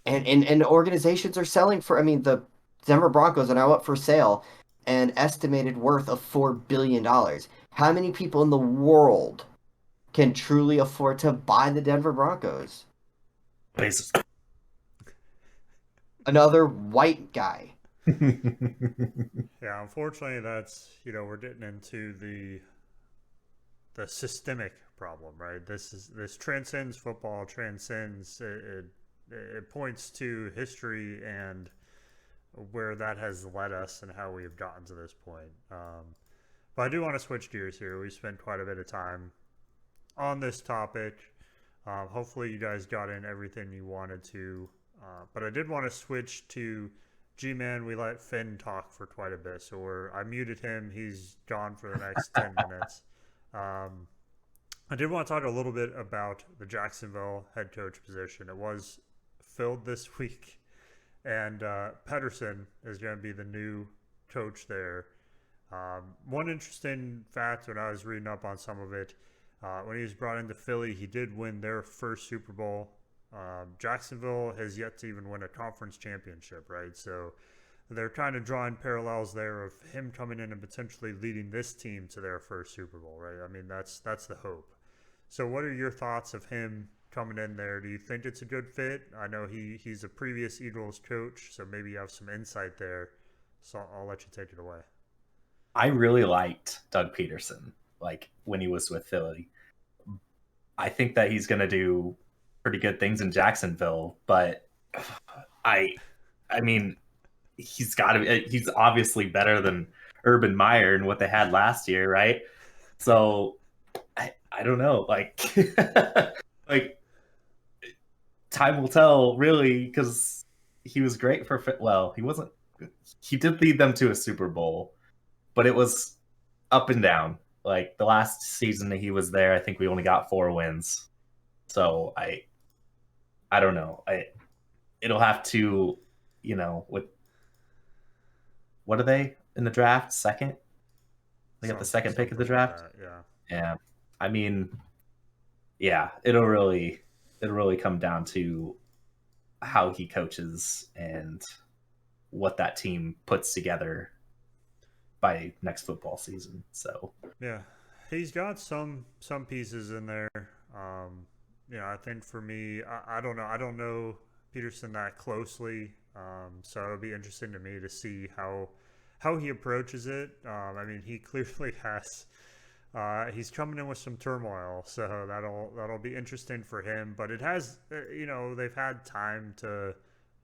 And organizations are selling for. I mean, the Denver Broncos are now up for sale, an estimated worth of $4 billion. How many people in the world can truly afford to buy the Denver Broncos? basically. Another white guy. Yeah, unfortunately, that's we're getting into the systemic problem, right? This transcends football, transcends it points to history and where that has led us and how we've gotten to this point. But I do want to switch gears here. We spent quite a bit of time on this topic. Hopefully, you guys got in everything you wanted to. But I did want to switch to G-Man. We let Finn talk for quite a bit, so I muted him. He's gone for the next 10 minutes. I did want to talk a little bit about the Jacksonville head coach position. It was filled this week, and Pederson is going to be the new coach there. One interesting fact when I was reading up on some of it, when he was brought into Philly, he did win their first Super Bowl. Jacksonville has yet to even win a conference championship, right? So they're kind of drawing parallels there of him coming in and potentially leading this team to their first Super Bowl, right? I mean, that's the hope. So what are your thoughts of him coming in there? Do you think it's a good fit? I know he's a previous Eagles coach, so maybe you have some insight there. So I'll let you take it away. I really liked Doug Pederson, like when he was with Philly. I think that he's going to do pretty good things in Jacksonville, but I, I mean, he's got to. He's obviously better than Urban Meyer and what they had last year, right? So I don't know, like like time will tell, really, because he was great for. Well, he wasn't. He did lead them to a Super Bowl, but it was up and down. Like the last season that he was there, I think we only got 4 wins. So I don't know. It'll have to, with what are they in the draft? Second? They got the second pick of the Something like draft. that, yeah. Yeah. I mean, yeah, it'll really come down to how he coaches and what that team puts together by next football season. So Yeah, he's got some pieces in there. I think for me, I don't know. I don't know Peterson that closely, so it'll be interesting to me to see how he approaches it. I mean, he clearly has. He's coming in with some turmoil, so that'll be interesting for him. But it has, they've had time to,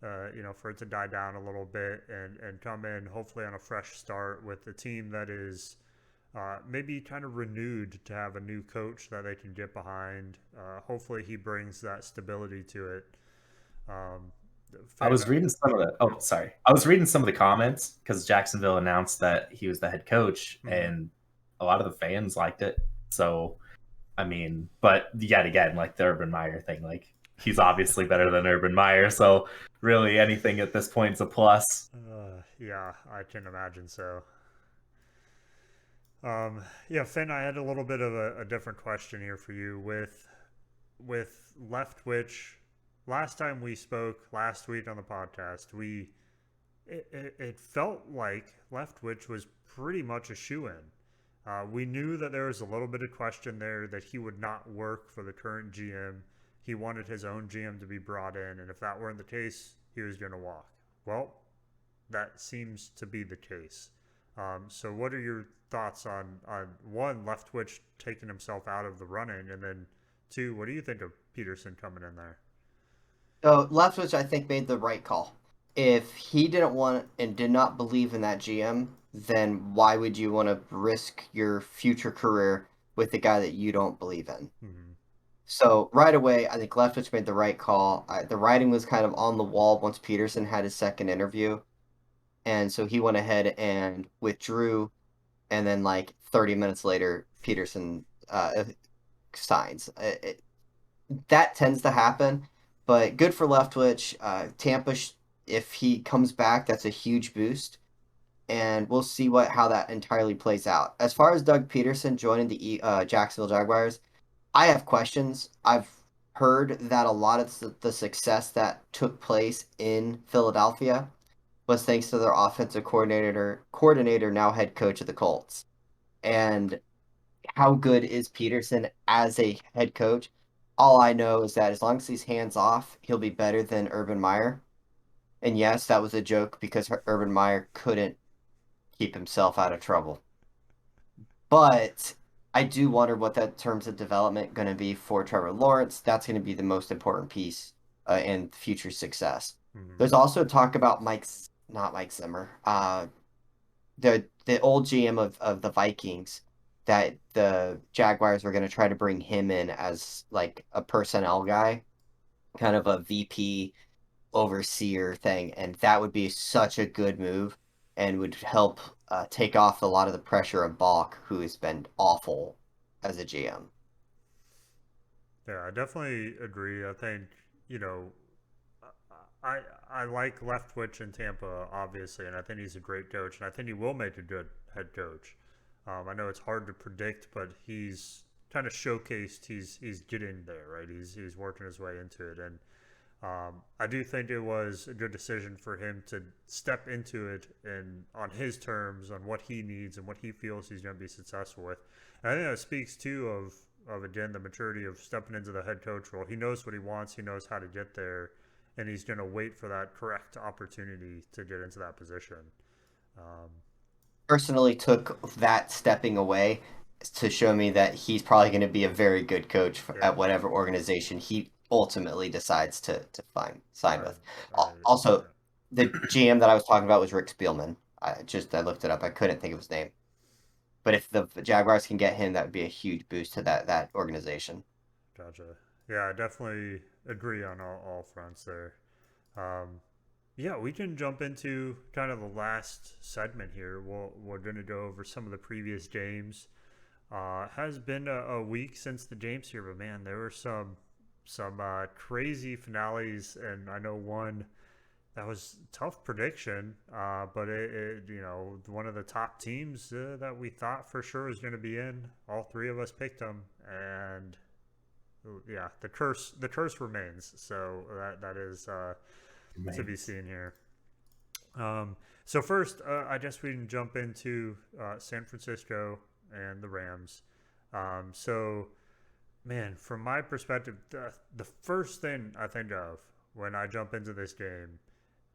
for it to die down a little bit and come in hopefully on a fresh start with a team that is maybe kind of renewed to have a new coach that they can get behind. Hopefully, he brings that stability to it. Um, I was reading some of the. Oh, sorry. I was reading some of the comments because Jacksonville announced that he was the head coach, and a lot of the fans liked it. So, I mean, but yet again, like the Urban Meyer thing, like he's obviously better than Urban Meyer. So, really, anything at this point is a plus. Yeah, I can imagine so. Yeah, Finn, I had a little bit of a different question here for you with Leftwich. Last time we spoke last week on the podcast, it felt like Leftwich was pretty much a shoe-in. We knew that there was a little bit of question there that he would not work for the current GM. He wanted his own GM to be brought in, and if that weren't the case, he was going to walk. Well, that seems to be the case. So, what are your thoughts on one, Leftwich taking himself out of the running, and then two, what do you think of Peterson coming in there? So Leftwich, I think, made the right call. If he didn't want and did not believe in that GM, then why would you want to risk your future career with the guy that you don't believe in? Mm-hmm. So right away, I think Leftwich made the right call. The writing was kind of on the wall once Peterson had his second interview, and so he went ahead and withdrew. And then, like 30 minutes later, Peterson signs. That tends to happen, but good for Leftwich. Tampa, if he comes back, that's a huge boost, and we'll see how that entirely plays out. As far as Doug Pederson joining the Jacksonville Jaguars, I have questions. I've heard that a lot of the success that took place in Philadelphia was thanks to their offensive coordinator, now head coach of the Colts. And how good is Peterson as a head coach? All I know is that as long as he's hands off, he'll be better than Urban Meyer. And yes, that was a joke because Urban Meyer couldn't keep himself out of trouble. But I do wonder what that terms of development going to be for Trevor Lawrence. That's going to be the most important piece in future success. Mm-hmm. There's also talk about not Mike Zimmer, the old GM of the Vikings, that the Jaguars were going to try to bring him in as like a personnel guy, kind of a VP overseer thing, and that would be such a good move and would help take off a lot of the pressure of Balk, who has been awful as a GM. Yeah, I definitely agree. I think, you know, I I like Leftwich in Tampa, obviously, and I think he's a great coach, and I think he will make a good head coach. I know it's hard to predict, but he's kind of showcased he's getting there, right? He's working his way into it, and I do think it was a good decision for him to step into it and on his terms, on what he needs and what he feels he's going to be successful with. And I think that speaks too of again the maturity of stepping into the head coach role. He knows what he wants. He knows how to get there, and he's going to wait for that correct opportunity to get into that position. Personally took that stepping away to show me that he's probably going to be a very good coach Yeah. at whatever organization he ultimately decides to sign with. I- Also, the GM that I was talking about was Rick Spielman. I looked it up. I couldn't think of his name. But if the Jaguars can get him, that would be a huge boost to that organization. Gotcha. Yeah, I definitely agree on all fronts there. Yeah, we can jump into kind of the last segment here. We're going to go over some of the previous games. Has been a week since the games here, but man, there were some crazy finales, and I know one that was tough prediction, but one of the top teams that we thought for sure was going to be in. All three of us picked them, and yeah, the curse remains. So that is to be seen here. So first, I guess we can jump into San Francisco and the Rams. So, man, from my perspective, the first thing I think of when I jump into this game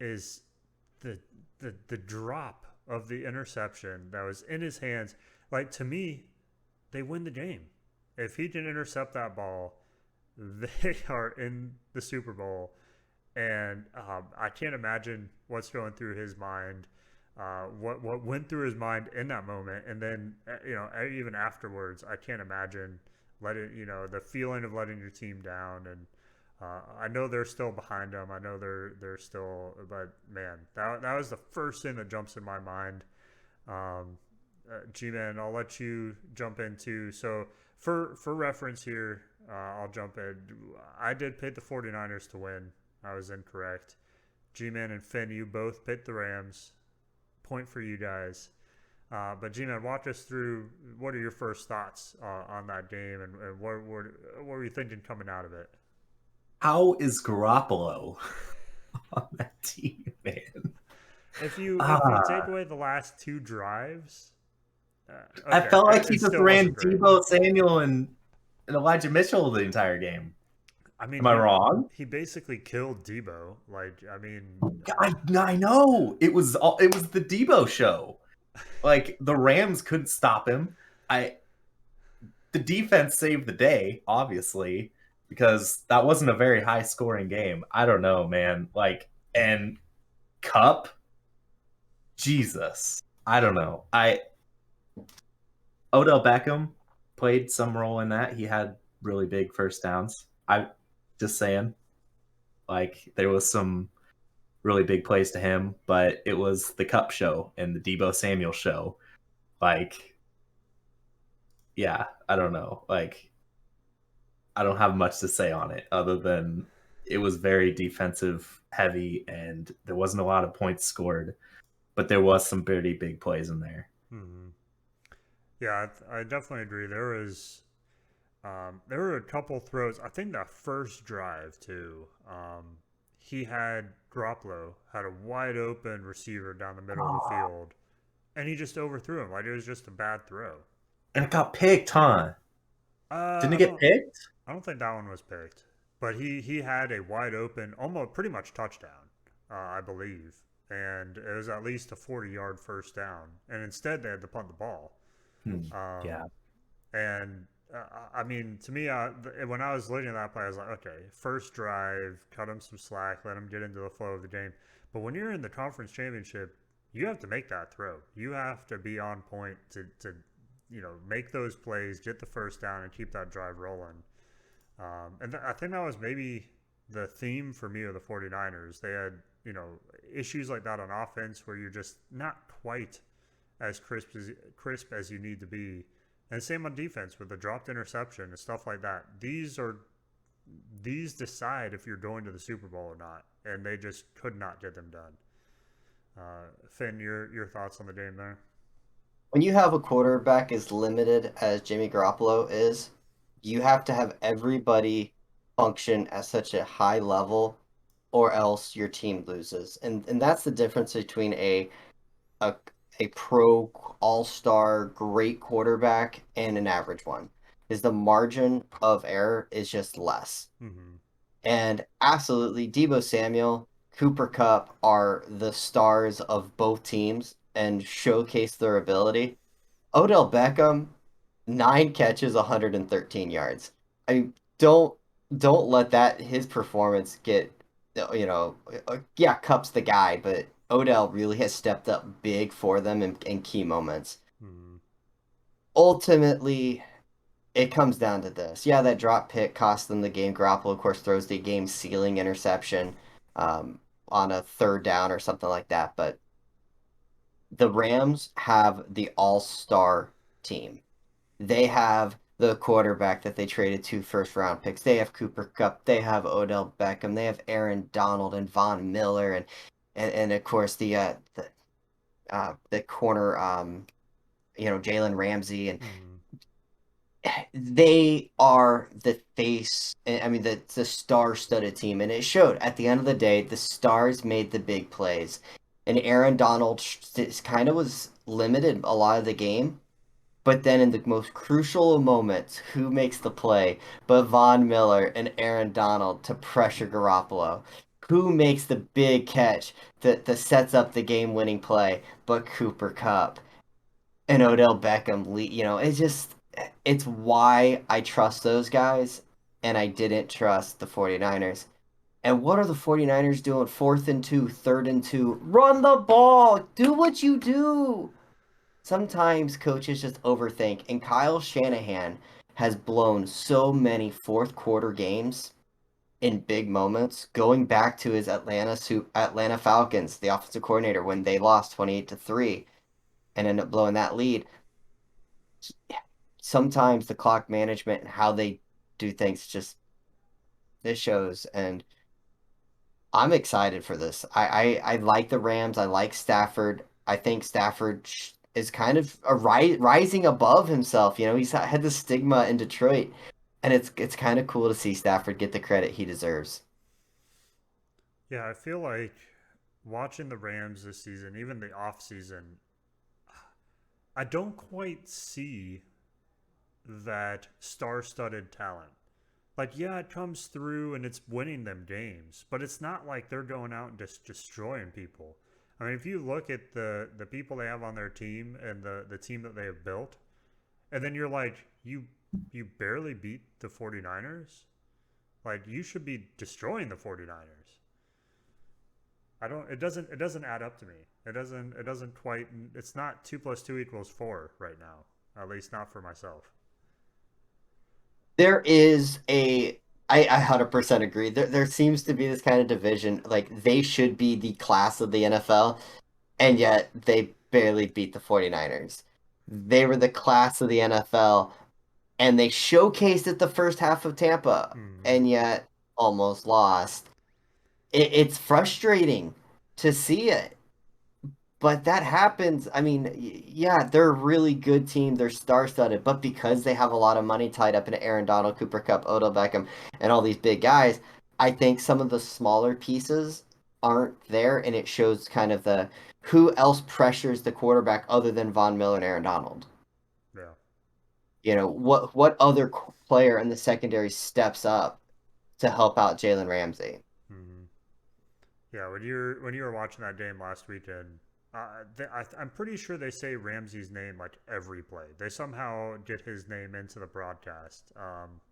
is the drop of the interception that was in his hands. Like, to me, they win the game. If he can intercept that ball, they are in the Super Bowl. And I can't imagine what's going through his mind, what went through his mind in that moment, and then even afterwards, I can't imagine the feeling of letting your team down. And I know they're still behind them. I know they're still, but man, that was the first thing that jumps in my mind. G-Man, I'll let you jump in too. So for reference here, I'll jump in. I did pick the 49ers to win. I was incorrect. G-Man and Finn, you both picked the Rams. Point for you guys. But G-Man, walk us through what are your first thoughts on that game, and what were you thinking coming out of it? How is Garoppolo on that team, man? If you take away the last two drives, okay, I felt like he just still ran wasn't great. Debo Samuel and Elijah Mitchell the entire game. I mean, Am I wrong? He basically killed Debo. Like, I mean, I know it was the Debo show. Like the Rams couldn't stop him. The defense saved the day, obviously, because that wasn't a very high scoring game. I don't know, man. Like, and Cup, Jesus, I don't know. Odell Beckham played some role in that. He had really big first downs. I just saying, like there was some really big plays to him, but it was the Cup show and the Debo Samuel show. Like, yeah, I don't know. Like, I don't have much to say on it other than it was very defensive heavy and there wasn't a lot of points scored, but there was some pretty big plays in there. Mm-hmm. Yeah, I definitely agree. There were a couple throws. I think that first drive too. He had Garoppolo had a wide open receiver down the middle of the field, and he just overthrew him. Like it was just a bad throw. And it got picked, huh? Didn't it get picked? I don't think that one was picked, but he had a wide open, almost pretty much touchdown, I believe, and it was at least a 40-yard first down. And instead, they had to punt the ball. Yeah. And I mean, to me, when I was looking at that play, I was like, okay, first drive, cut him some slack, let him get into the flow of the game. But when you're in the conference championship, you have to make that throw. You have to be on point to make those plays, get the first down, and keep that drive rolling. And I think that was maybe the theme for me of the 49ers. They had, issues like that on offense where you're just not quite as crisp as you need to be. And same on defense with the dropped interception and stuff like that. These decide if you're going to the Super Bowl or not, and they just could not get them done. Finn, your thoughts on the game there? When you have a quarterback as limited as Jimmy Garoppolo is, you have to have everybody function at such a high level, or else your team loses. And that's the difference between a pro all-star great quarterback and an average one. is the margin of error is just less. Mm-hmm. And absolutely, Debo Samuel, Cooper Cup are the stars of both teams and showcase their ability. Odell Beckham, 9 catches, 113 yards. I mean, don't let that his performance get, yeah, Cup's the guy, but Odell really has stepped up big for them in key moments. Mm-hmm. Ultimately, it comes down to this. Yeah, that drop pick cost them the game. Garoppolo, of course, throws the game sealing interception um, on a third down or something like that. But the Rams have the all-star team. They have the quarterback that they traded 2 first-round picks. They have Cooper Cup. They have Odell Beckham. They have Aaron Donald and Von Miller and of course the corner Jalen Ramsey, and Mm-hmm. they are the face. I mean, the star-studded team, and it showed. At the end of the day, the stars made the big plays, and Aaron Donald kind of was limited a lot of the game. But then in the most crucial of moments, who makes the play but Von Miller and Aaron Donald to pressure Garoppolo? Who makes the big catch that sets up the game-winning play but Cooper Cup? And Odell Beckham, it's why I trust those guys and I didn't trust the 49ers. And what are the 49ers doing? 4th and 2, 3rd and 2. Run the ball. Do what you do. Sometimes coaches just overthink, and Kyle Shanahan has blown so many fourth quarter games in big moments, going back to his Atlanta Falcons, the offensive coordinator, when they lost 28-3 and ended up blowing that lead. Sometimes the clock management and how they do things just this shows, and I'm excited for this. I like the Rams. I like Stafford. I think Stafford is kind of rising above himself. He's had the stigma in Detroit, and it's kind of cool to see Stafford get the credit he deserves. Yeah, I feel like watching the Rams this season, even the off season, I don't quite see that star-studded talent. Like, yeah, it comes through and it's winning them games, but it's not like they're going out and just destroying people. I mean, if you look at the people they have on their team and the team that they have built, and then you're like, you barely beat the 49ers? Like, you should be destroying the 49ers. I don't it doesn't add up to me. It doesn't quite it's not 2 plus 2 equals 4 right now. At least not for myself. There is I 100% agree. There seems to be this kind of division. Like, they should be the class of the NFL, and yet they barely beat the 49ers. They were the class of the NFL, and they showcased it the first half of Tampa, Mm-hmm. and yet almost lost. It's frustrating to see it, but that happens. I mean, yeah, they're a really good team. They're star-studded, but because they have a lot of money tied up in Aaron Donald, Cooper Cup, Odell Beckham, and all these big guys, I think some of the smaller pieces aren't there, and it shows kind of the who else pressures the quarterback other than Von Miller and Aaron Donald. Yeah. What other player in the secondary steps up to help out Jalen Ramsey? Mm-hmm. Yeah, when you were watching that game last weekend, I'm pretty sure they say Ramsey's name like every play. They somehow get his name into the broadcast.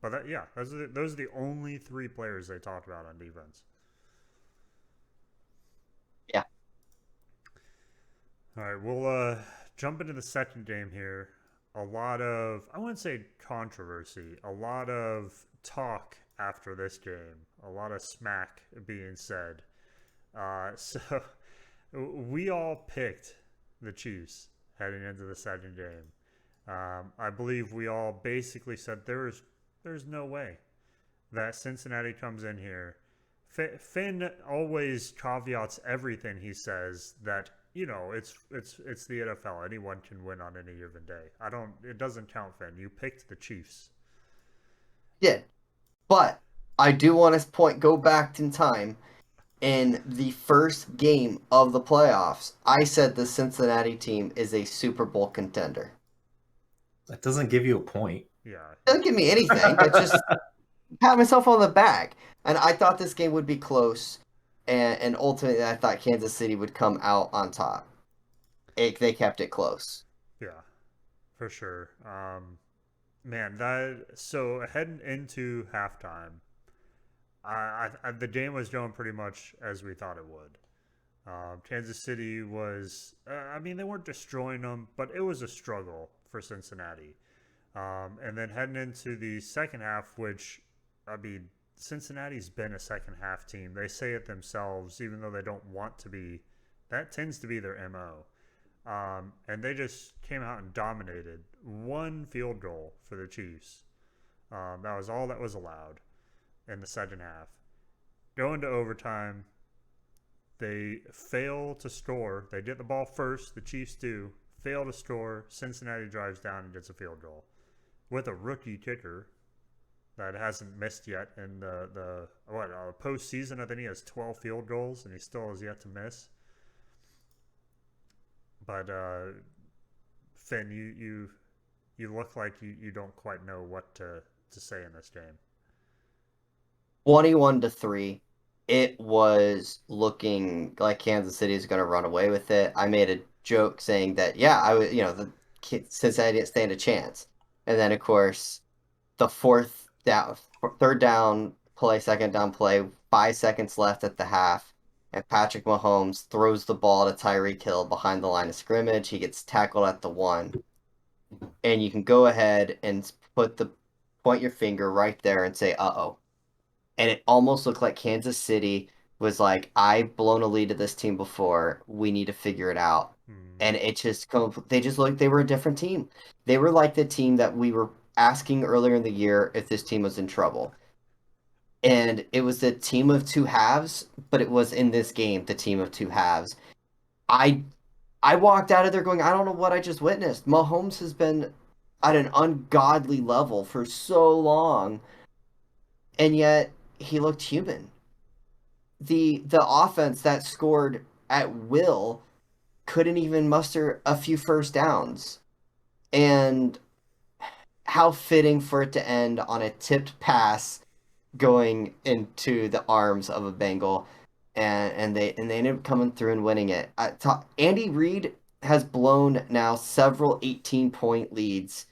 But yeah, those are the only 3 players they talked about on defense. Yeah. All right, we'll jump into the second game here. A lot of, I wouldn't say controversy, a lot of talk after this game, a lot of smack being said. So we all picked the Chiefs heading into the second game. I believe we all basically said there's no way that Cincinnati comes in here. Finn always caveats everything he says that it's the NFL. Anyone can win on any given day. I don't. It doesn't count, Finn. You picked the Chiefs. Did. But I do want to go back in time. In the first game of the playoffs, I said the Cincinnati team is a Super Bowl contender. That doesn't give you a point. Yeah. Doesn't give me anything, but just pat myself on the back. And I thought this game would be close, and ultimately I thought Kansas City would come out on top. They kept it close. Yeah, for sure. Man, that so heading into halftime, the game was going pretty much as we thought it would. Kansas City was, I mean, they weren't destroying them, but it was a struggle for Cincinnati. And then heading into the second half, which, I mean, Cincinnati's been a second half team. They say it themselves, even though they don't want to be. That tends to be their MO. And they just came out and dominated. One field goal for the Chiefs. That was all that was allowed in the second half. Going to overtime, they fail to score. They get the ball first. The Chiefs do. Fail to score. Cincinnati drives down and gets a field goal with a rookie kicker that hasn't missed yet in the postseason. I think he has 12 field goals and he still has yet to miss. But Finn, you look like you don't quite know what to say in this game. 21-3. It was looking like Kansas City is going to run away with it. I made a joke saying that, yeah, I was, the Cincinnati didn't stand a chance. And then, of course, the third down play, second down play, 5 seconds left at the half, and Patrick Mahomes throws the ball to Tyreek Hill behind the line of scrimmage. He gets tackled at the 1, and you can go ahead and point your finger right there and say, "Uh-oh." And it almost looked like Kansas City was like, "I've blown a lead to this team before. We need to figure it out." And it just they just looked, they were a different team. They were like the team that we were asking earlier in the year if this team was in trouble. And it was the team of two halves, but it was in this game the team of two halves. I I walked out of there going, I don't know what I just witnessed. Mahomes has been at an ungodly level for so long, and yet he looked human. The offense that scored at will couldn't even muster a few first downs. And how fitting for it to end on a tipped pass going into the arms of a Bengal, and they ended up coming through and winning it. Andy Reid has blown now several 18-point leads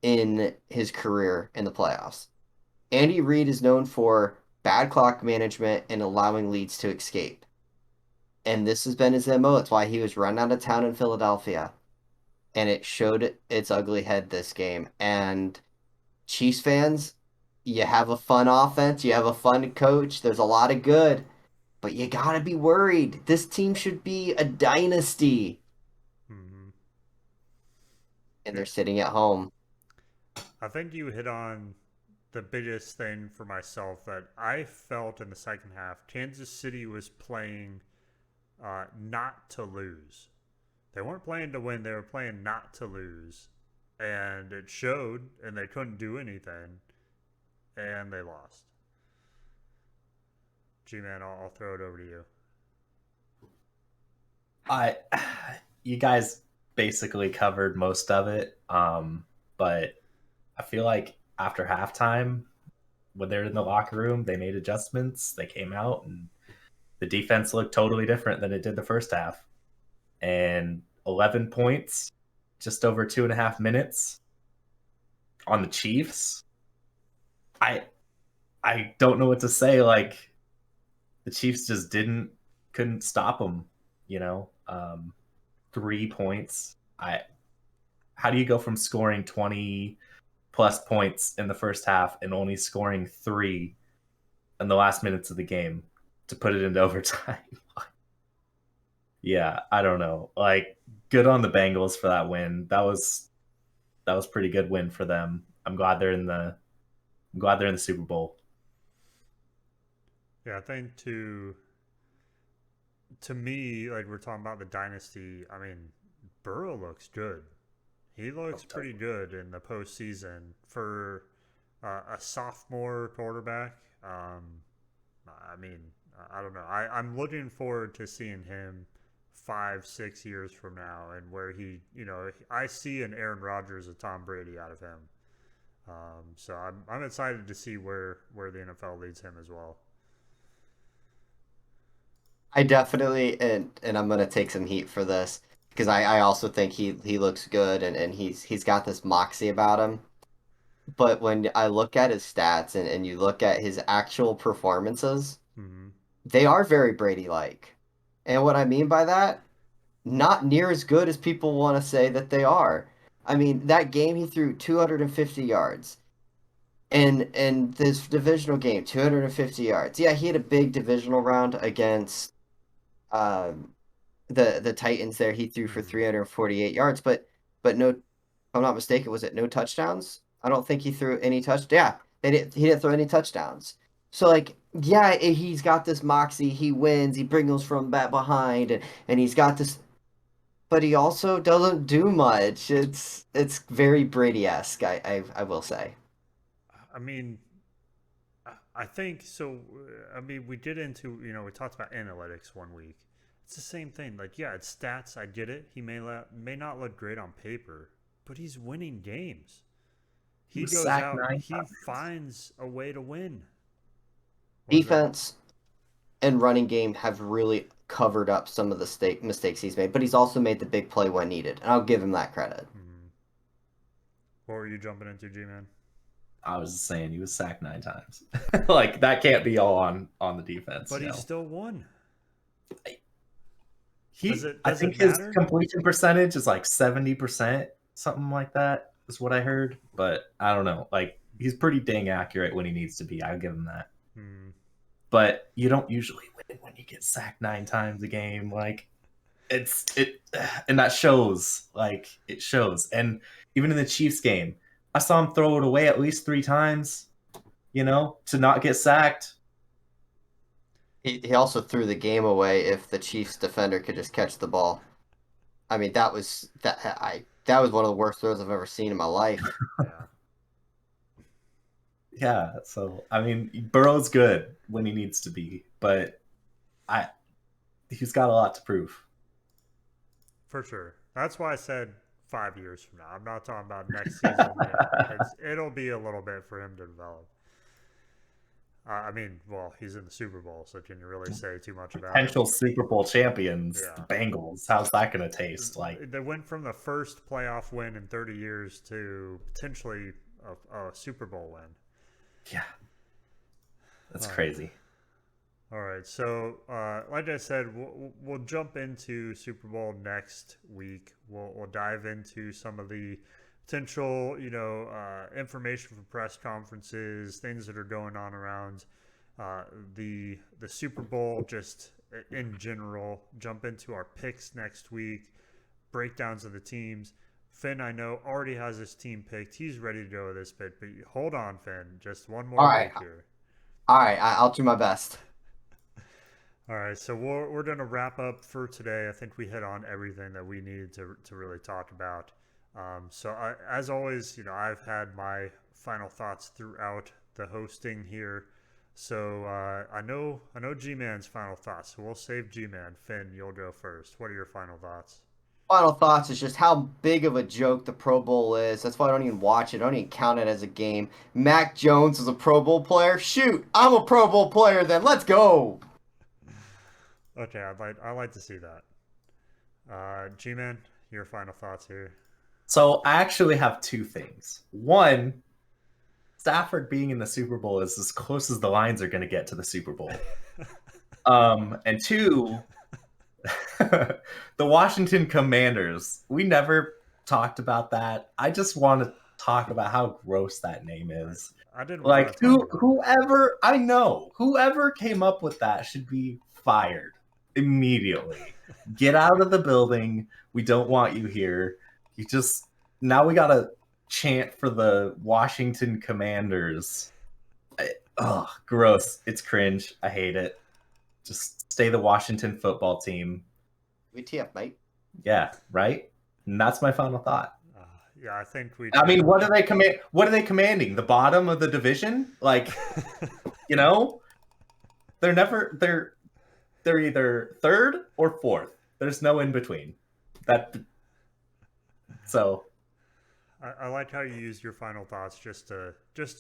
in his career in the playoffs. Andy Reid is known for bad clock management and allowing leads to escape. And this has been his MO. That's why he was run out of town in Philadelphia. And it showed its ugly head this game. And Chiefs fans, you have a fun offense, you have a fun coach, there's a lot of good, but you gotta be worried. This team should be a dynasty. Mm-hmm. And they're sitting at home. I think you hit on the biggest thing for myself that I felt in the second half. Kansas City was playing not to lose. They weren't playing to win, they were playing not to lose. And it showed, and they couldn't do anything, and they lost. G-Man, I'll throw it over to you. You guys basically covered most of it, but I feel like after halftime, when they're in the locker room, they made adjustments. They came out, and the defense looked totally different than it did the first half. And 11 points, just over 2.5 minutes on the Chiefs. I don't know what to say. Like, the Chiefs just couldn't stop them. 3 points. How do you go from scoring 20 plus points in the first half and only scoring 3 in the last minutes of the game to put it into overtime? Yeah, I don't know. Like, good on the Bengals for that win. That was pretty good win for them. I'm glad they're in the Super Bowl. Yeah, I think to me, like we're talking about the dynasty, I mean, Burrow looks good. He looks pretty good in the postseason for a sophomore quarterback. I mean, I don't know. I'm looking forward to seeing him 5-6 years from now and where he, I see an Aaron Rodgers, a Tom Brady out of him. So I'm excited to see where the NFL leads him as well. I definitely and I'm gonna take some heat for this because I also think he looks good and he's got this moxie about him. But when I look at his stats and you look at his actual performances, Mm-hmm. they are very Brady-like. And what I mean by that, not near as good as people want to say that they are. I mean, that game he threw 250 yards. In this divisional game, 250 yards. Yeah, he had a big divisional round against um, the Titans there. He threw for Mm-hmm. 348 yards, but no, if I'm not mistaken, was it no touchdowns? I don't think he threw any touch. Yeah, he didn't throw any touchdowns. So like, yeah, he's got this moxie. He wins. He brings from back behind, and he's got this. But he also doesn't do much. It's very Brady-esque. I will say. I mean, I think so. I mean, we did into we talked about analytics one week. It's the same thing. Like, yeah, it's stats. I get it. He may not look great on paper, but he's winning games. He He was goes sacked out. 9 He times. finds a way to win. What was that? Defense and running game have really covered up some of the mistakes he's made, but he's also made the big play when needed, and I'll give him that credit. Hmm. What were you jumping into, G-Man? I was just saying he was sacked 9 times. Like that can't be all on the defense. But he still won. I Does it think his matter? completion percentage is like 70%, something like that is what I heard. But I don't know. Like he's pretty dang accurate when he needs to be. I'll give him that. Hmm. But you don't usually win when you get sacked 9 times a game. Like and that shows. Like it shows. And even in the Chiefs game, I saw him throw it away at least 3 times, to not get sacked. He also threw the game away if the Chiefs defender could just catch the ball. I mean, that was one of the worst throws I've ever seen in my life. Yeah. Yeah, so I mean, Burrow's good when he needs to be, but I he's got a lot to prove. For sure. That's why I said 5 years from now. I'm not talking about next season yet. It'll be a little bit for him to develop. I mean, well, he's in the Super Bowl, so can you really say too much about it? Potential Super Bowl champions, Yeah. the Bengals. How's that going to taste? Like They went from the first playoff win in 30 years to potentially a Super Bowl win. yeah, that's crazy. All right, so like I said, we'll jump into Super Bowl next week. We'll dive into some of the potential, information from press conferences, things that are going on around the Super Bowl, just in general. Jump into our picks next week, breakdowns of the teams. Finn, I know, already has his team picked. He's ready to go with this pick, but hold on, Finn. Just one All more right, week here. all right, I'll do my best. All right, so we're going to wrap up for today. I think we hit on everything that we needed to really talk about. As always, I've had my final thoughts throughout the hosting here. So I know G-Man's final thoughts. So we'll save G-Man. Finn, you'll go first. What are your final thoughts? Final thoughts is just how big of a joke the Pro Bowl is. That's why I don't even watch it. I don't even count it as a game. Mac Jones is a Pro Bowl player. Shoot, I'm a Pro Bowl player then. Let's go. Okay, I'd like to see that. G-Man, your final thoughts here. So I actually have 2 things. One, Stafford being in the Super Bowl is as close as the Lions are going to get to the Super Bowl. And 2, the Washington Commanders. We never talked about that. I just want to talk about how gross that name is. I didn't Like whoever came up with that should be fired immediately. Get out of the building. We don't want you here. Now we gotta chant for the Washington Commanders. Gross. It's cringe. I hate it. Just stay the Washington football team. WTF, mate. Yeah, right? And that's my final thought. Yeah, I think we. I mean, what are they commanding? The bottom of the division? Like, they're either third or fourth. There's no in between. So I like how you used your final thoughts just to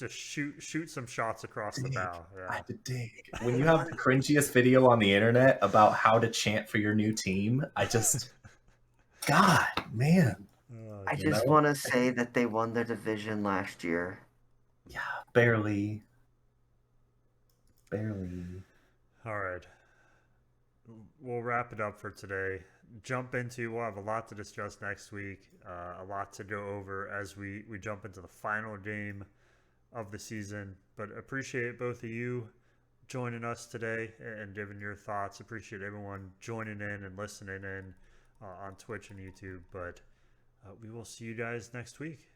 shoot some shots across the bow. I Yeah. had to dig. When you have the cringiest video on the internet about how to chant for your new team, God, man. Oh, I You just know? want to say that they won the division last year. Yeah, barely. Barely. all right. We'll wrap it up for today. We'll have a lot to discuss next week, a lot to go over as we jump into the final game of the season. But appreciate both of you joining us today and giving your thoughts. Appreciate everyone joining in and listening in on Twitch and YouTube. But we will see you guys next week.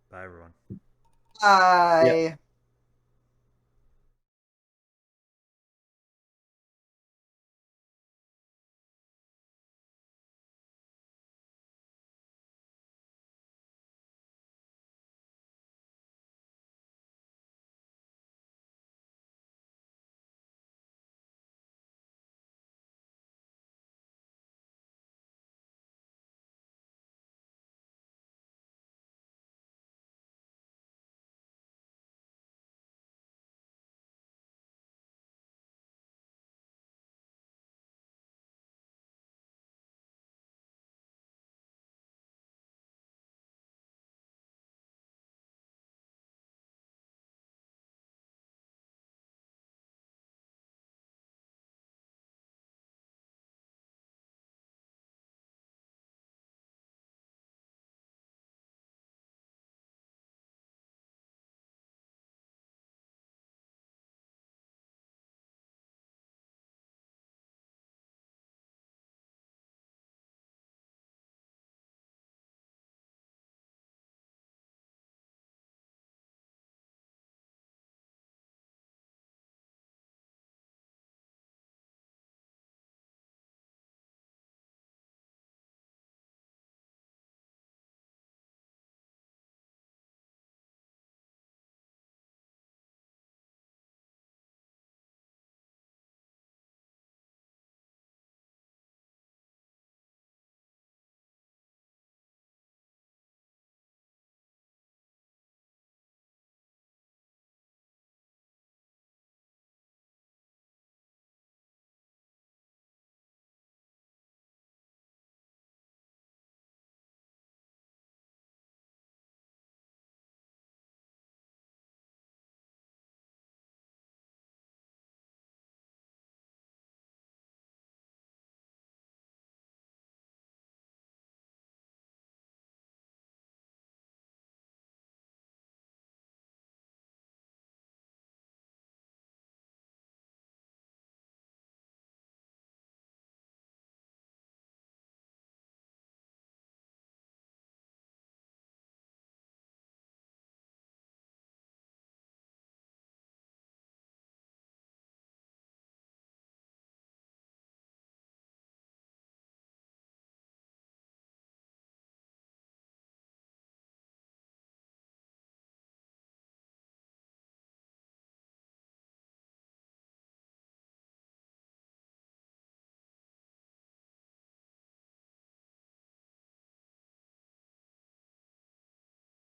Bye, everyone. Bye. Yep.